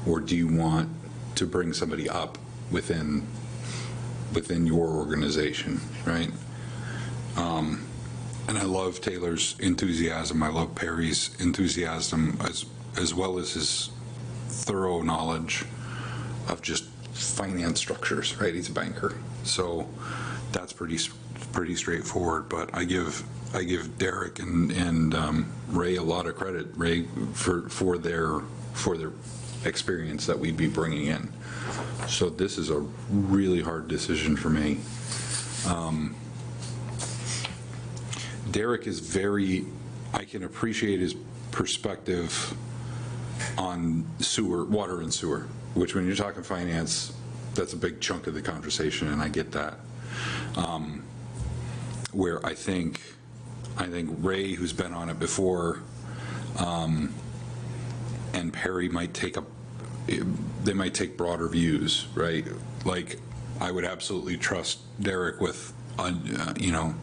or do you want to bring somebody up within your organization, right? And I love Taylor's enthusiasm. I love Perry's enthusiasm, as well as his thorough knowledge of just finance structures, right? He's a banker, so that's pretty straightforward. But I give Derek and Ray a lot of credit, Ray, for their experience that we'd be bringing in. So this is a really hard decision for me. Derek is I can appreciate his perspective on sewer, water and sewer, which when you're talking finance, that's a big chunk of the conversation, and I get that. Where I think Ray, who's been on it before, and Perry might take they might take broader views, right? Like, I would absolutely trust Derek with, you know,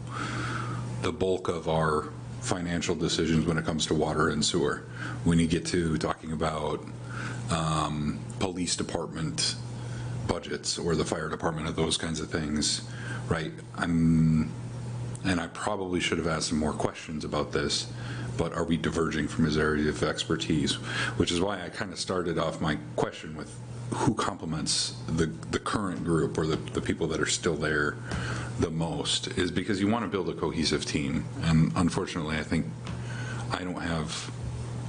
the bulk of our financial decisions when it comes to water and sewer. When you get to talking about police department budgets or the fire department or those kinds of things, right? And I probably should have asked some more questions about this, but are we diverging from his area of expertise? Which is why I kind of started off my question with who complements the current group, or the people that are still there the most, is because you want to build a cohesive team. And unfortunately, I think I don't have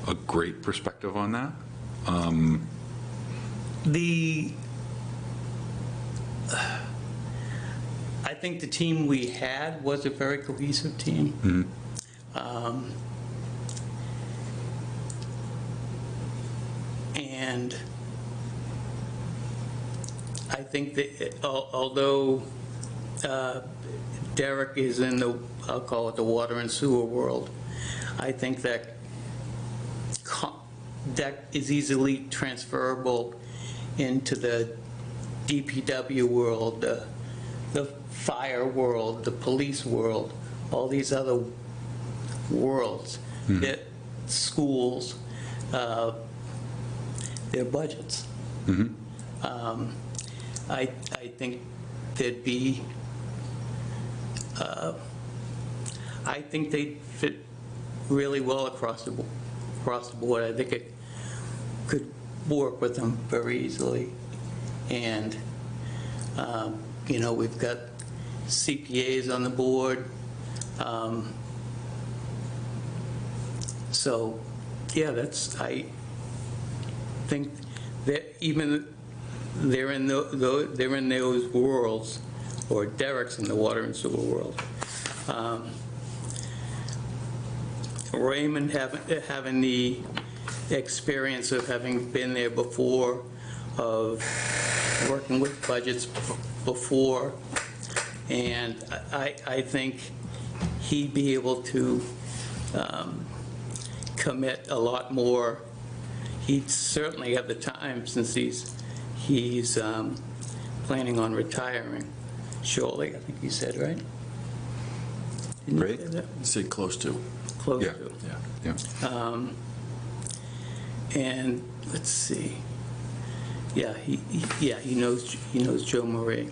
a great perspective on that. I think the team we had was a very cohesive team. And I think that although Derek is in the, I'll call it the water and sewer world, I think that that is easily transferable into the DPW world, the fire world, the police world, all these other worlds, that schools, their budgets. I think there'd be, I think they'd fit really well across the board. I think it could work with them very easily. And, you know, we've got CPAs on the board. So, yeah, I think that even they're in those worlds, or Derek's in the water and sewer world. Raymond having the experience of having been there before, of working with budgets before, and I think he'd be able to commit a lot more. He'd certainly have the time, since he's planning on retiring shortly, I think he said, right? Didn't Great. you say that? You said close to. Close Yeah. to. Yeah. And let's see. Yeah, he knows Joe Marie.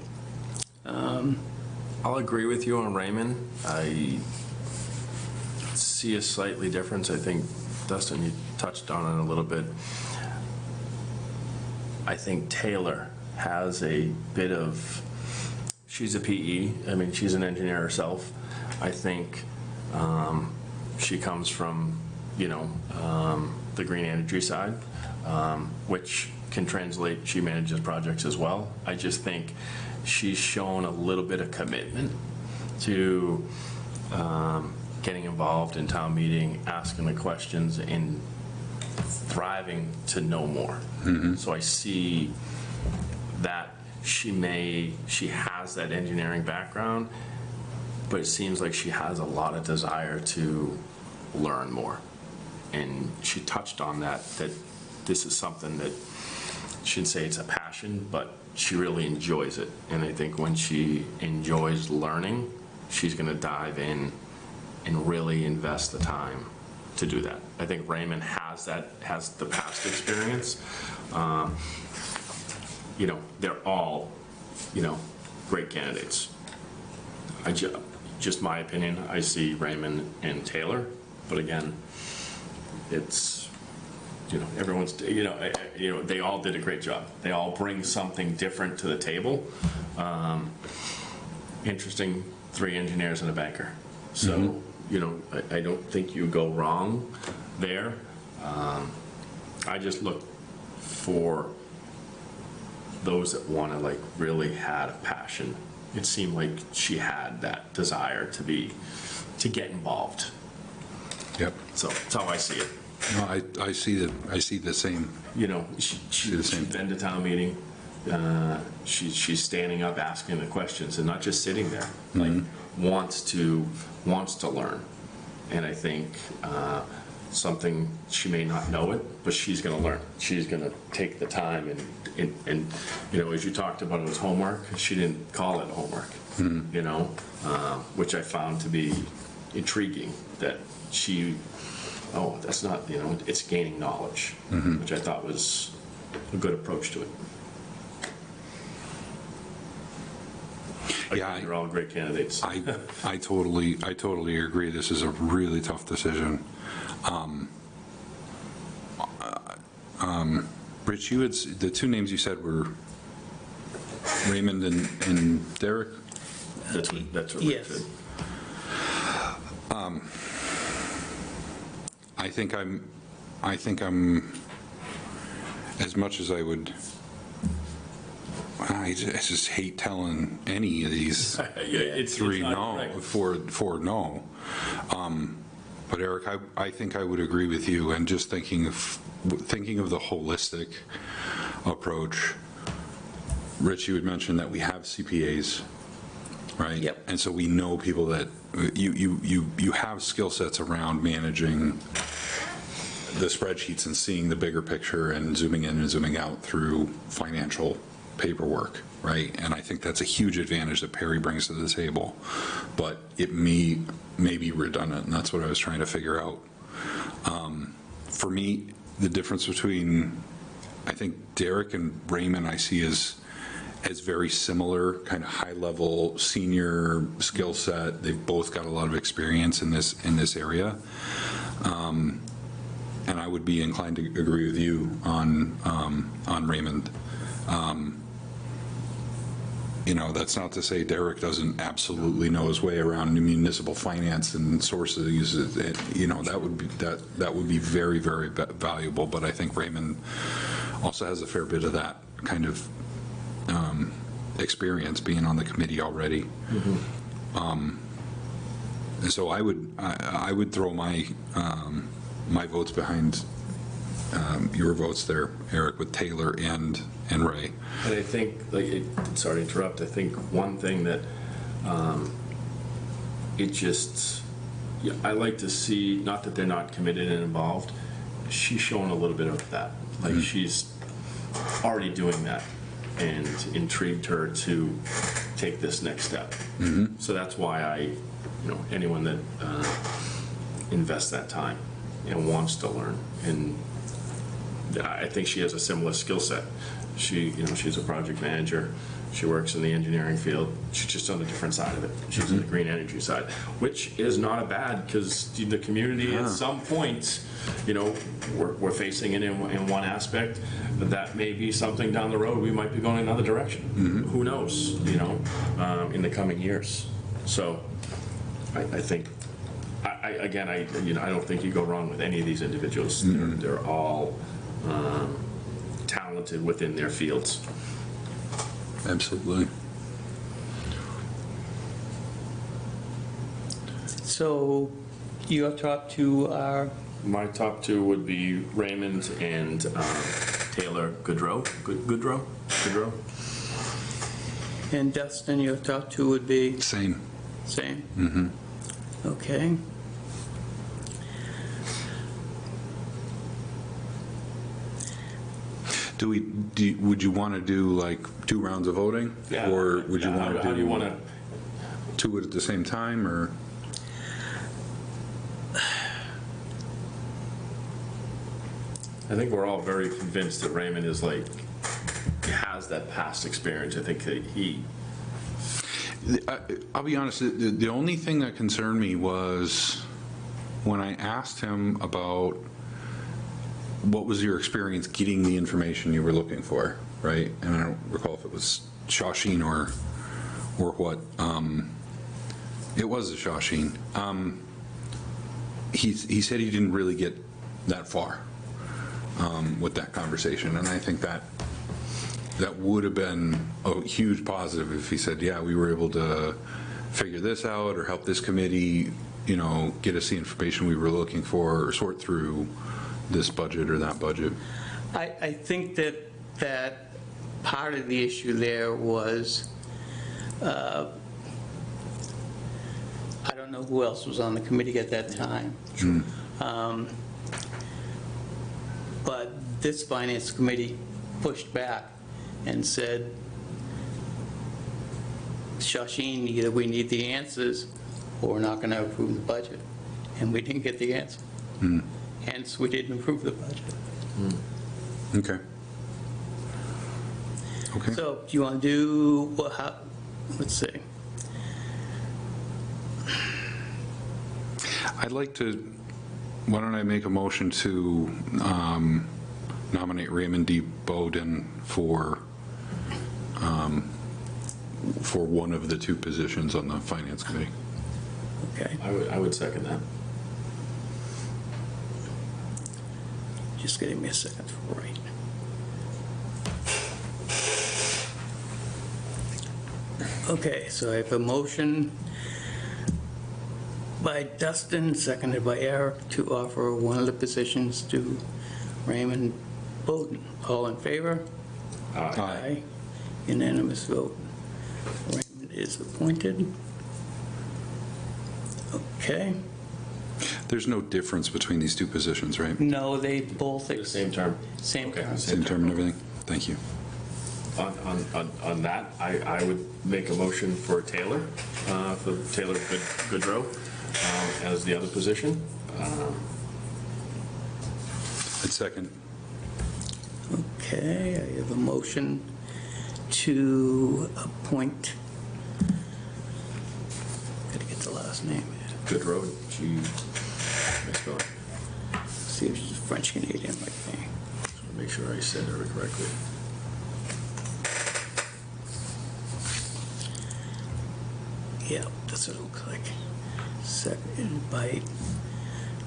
I'll agree with you on Raymond. I see a slightly difference. I think, Dustin, you touched on it a little bit. I think Taylor has a bit of, she's a PE. I mean, she's an engineer herself. I think she comes from, you know, the green energy side, which can translate, she manages projects as well. I just think she's shown a little bit of commitment to getting involved in town meeting, asking the questions, and thriving to know more. So I see that she has that engineering background, but it seems like she has a lot of desire to learn more. And she touched on that this is something that, she didn't say it's a passion, but she really enjoys it. And I think when she enjoys learning, she's going to dive in and really invest the time to do that. I think Raymond has the past experience. You know, they're all, you know, great candidates. Just my opinion, I see Raymond and Taylor, but again, it's, you know, everyone's, you know, they all did a great job. They all bring something different to the table. Interesting, 3 engineers and a banker. So, you know, I don't think you go wrong there. I just look for those that want to, like, really had a passion. It seemed like she had that desire to get involved. Yep. So that's how I see it. No, I see the same. You know, the she's same. been to town meeting, she's standing up, asking the questions, and not just sitting there, like, wants to learn. And I think something, she may not know it, but she's gonna learn. She's gonna take the time and, you know, as you talked about it was homework, she didn't call it homework, you know, which I found to be intriguing, that she, oh, that's not, you know, it's gaining knowledge, which I thought was a good approach to it. Yeah, They're all great candidates. I totally agree. This is a really tough decision. Rich, you had, the two names you said were Raymond and Derek? That's what Rick Yes. said. I think I'm, as much as I just hate telling any of these It's three not no, correct. for no. But Eric, I think I would agree with you, and just thinking of the holistic approach. Rich, you had mentioned that we have CPAs, right? Yep. And so we know people that, you have skill sets around managing the spreadsheets and seeing the bigger picture and zooming in and zooming out through financial paperwork, right? And I think that's a huge advantage that Perry brings to the table, but it may be redundant, and that's what I was trying to figure out. For me, the difference between, I think Derek and Raymond I see as very similar, kind of high-level senior skill set. They've both got a lot of experience in this area. And I would be inclined to agree with you on Raymond. You know, that's not to say Derek doesn't absolutely know his way around municipal finance and sources. You know, that would be very, very valuable. But I think Raymond also has a fair bit of that kind of experience being on the committee already. So I would throw my votes behind your votes there, Eric, with Taylor and Ray. And I think, sorry to interrupt, I think one thing that I like to see, not that they're not committed and involved, she's showing a little bit of that. Like, she's already doing that, and intrigued her to take this next step. So that's why anyone that invests that time and wants to learn, and I think she has a similar skill set. She's a project manager. She works in the engineering field. She's just on a different side of it. She's on the green energy side, which is not a bad, because the community at some point, we're facing it in one aspect, but that may be something down the road. We might be going another direction. Who knows, in the coming years. So I think, I don't think you go wrong with any of these individuals. They're all talented within their fields. Absolutely. So your top two are, My top two would be Raymond and Taylor Goodrow. Goodrow. and Dustin, your top two would be Same. same? Okay. Would you want to do like 2 rounds of voting? Yeah. Or would you Yeah, want how do you want to to? do 2 at the same time, or? I think we're all very convinced that Raymond has that past experience. I think that I'll be honest, the only thing that concerned me was when I asked him about what was your experience getting the information you were looking for, right? And I don't recall if it was Shawsheen or what. It was a Shawsheen. He said he didn't really get that far with that conversation, and I think that would have been a huge positive if he said, yeah, we were able to figure this out or help this committee, get us the information we were looking for or sort through this budget or that budget. I think that part of the issue there was, I don't know who else was on the committee at that time. But this finance committee pushed back and said, Shasheen, either we need the answers or we're not going to approve the budget. And we didn't get the answer. Hence, we didn't approve the budget. Okay. Okay. So do you want to do, let's see. I'd like to, why don't I make a motion to nominate Raymond D. Bowden for one of the two positions on the Finance Committee. Okay, I would second that. just give me a second to write. Okay, so I have a motion by Dustin, seconded by Eric, to offer one of the positions to Raymond Bowden. All in favor? Aye. Unanimous vote. Raymond is appointed. Okay. There's no difference between these two positions, right? No, they both. The same term. Same Okay, term. Same term and everything? Thank you. On that, I would make a motion for Taylor Goodrow as the other position. I'd second. Okay, I have a motion to appoint, gotta get the last name, Goodrow, misspelled. see if she's French Canadian like me. Make sure I said her correctly. Yeah, that's what it looks like. Seconded by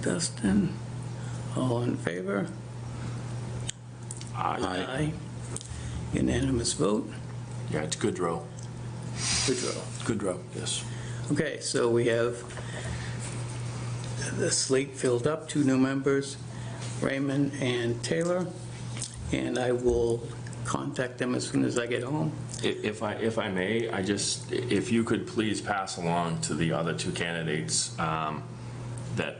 Dustin. All in favor? Aye. Unanimous vote. Yeah, it's Goodrow. Goodrow. Goodrow, yes. Okay, so we have the slate filled up, 2 new members, Raymond and Taylor, and I will contact them as soon as I get home. If I may, if you could please pass along to the other 2 candidates that,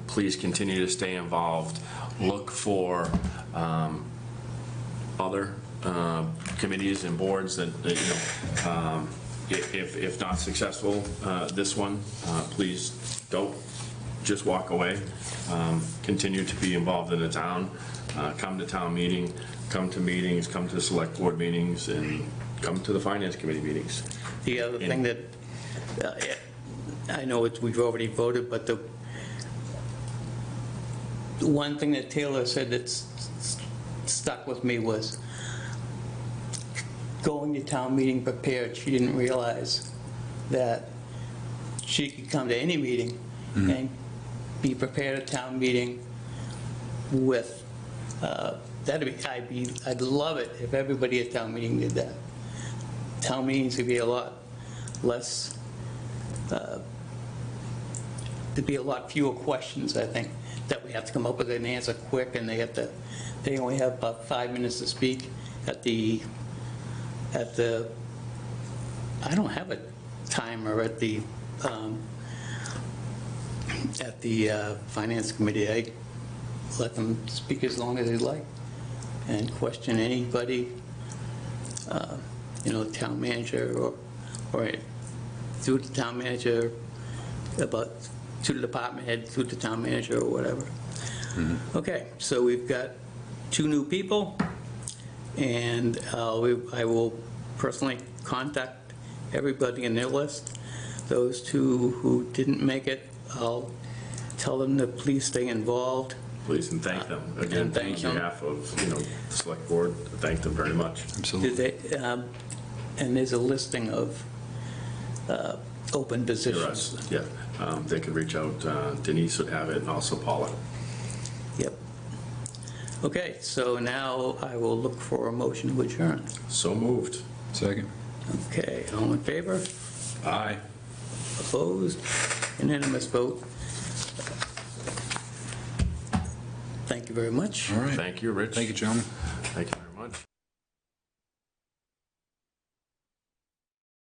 please continue to stay involved. Look for other committees and boards that if not successful, this one, please don't just walk away. Continue to be involved in the town. Come to town meeting, come to meetings, come to select board meetings, and come to the finance committee meetings. The other thing that, I know we've already voted, but the one thing that Taylor said that's stuck with me was going to town meeting prepared. She didn't realize that she could come to any meeting and be prepared at town meeting with, I'd love it if everybody at town meeting did that. Town meetings would be a lot less, there'd be a lot fewer questions, I think, that we have to come up with an answer quick, and they only have about 5 minutes to speak at the, I don't have a timer at the finance committee. I let them speak as long as they like and question anybody, town manager or through the town manager, about to the department head, through the town manager or whatever. Okay, so we've got 2 new people, and I will personally contact everybody in their list. Those 2 who didn't make it, I'll tell them to please stay involved. Please, and thank them. Again, thank on them. behalf of, the select board, thank them very much. Absolutely. And there's a listing of open positions. Yeah, they could reach out. Denise would have it, and also Paula. Yep. Okay, so now I will look for a motion to adjourn. So moved. Second. Okay, all in favor? Aye. Opposed? Unanimous vote. Thank you very much. All right. Thank you, Rich. Thank you, gentlemen. Thank you.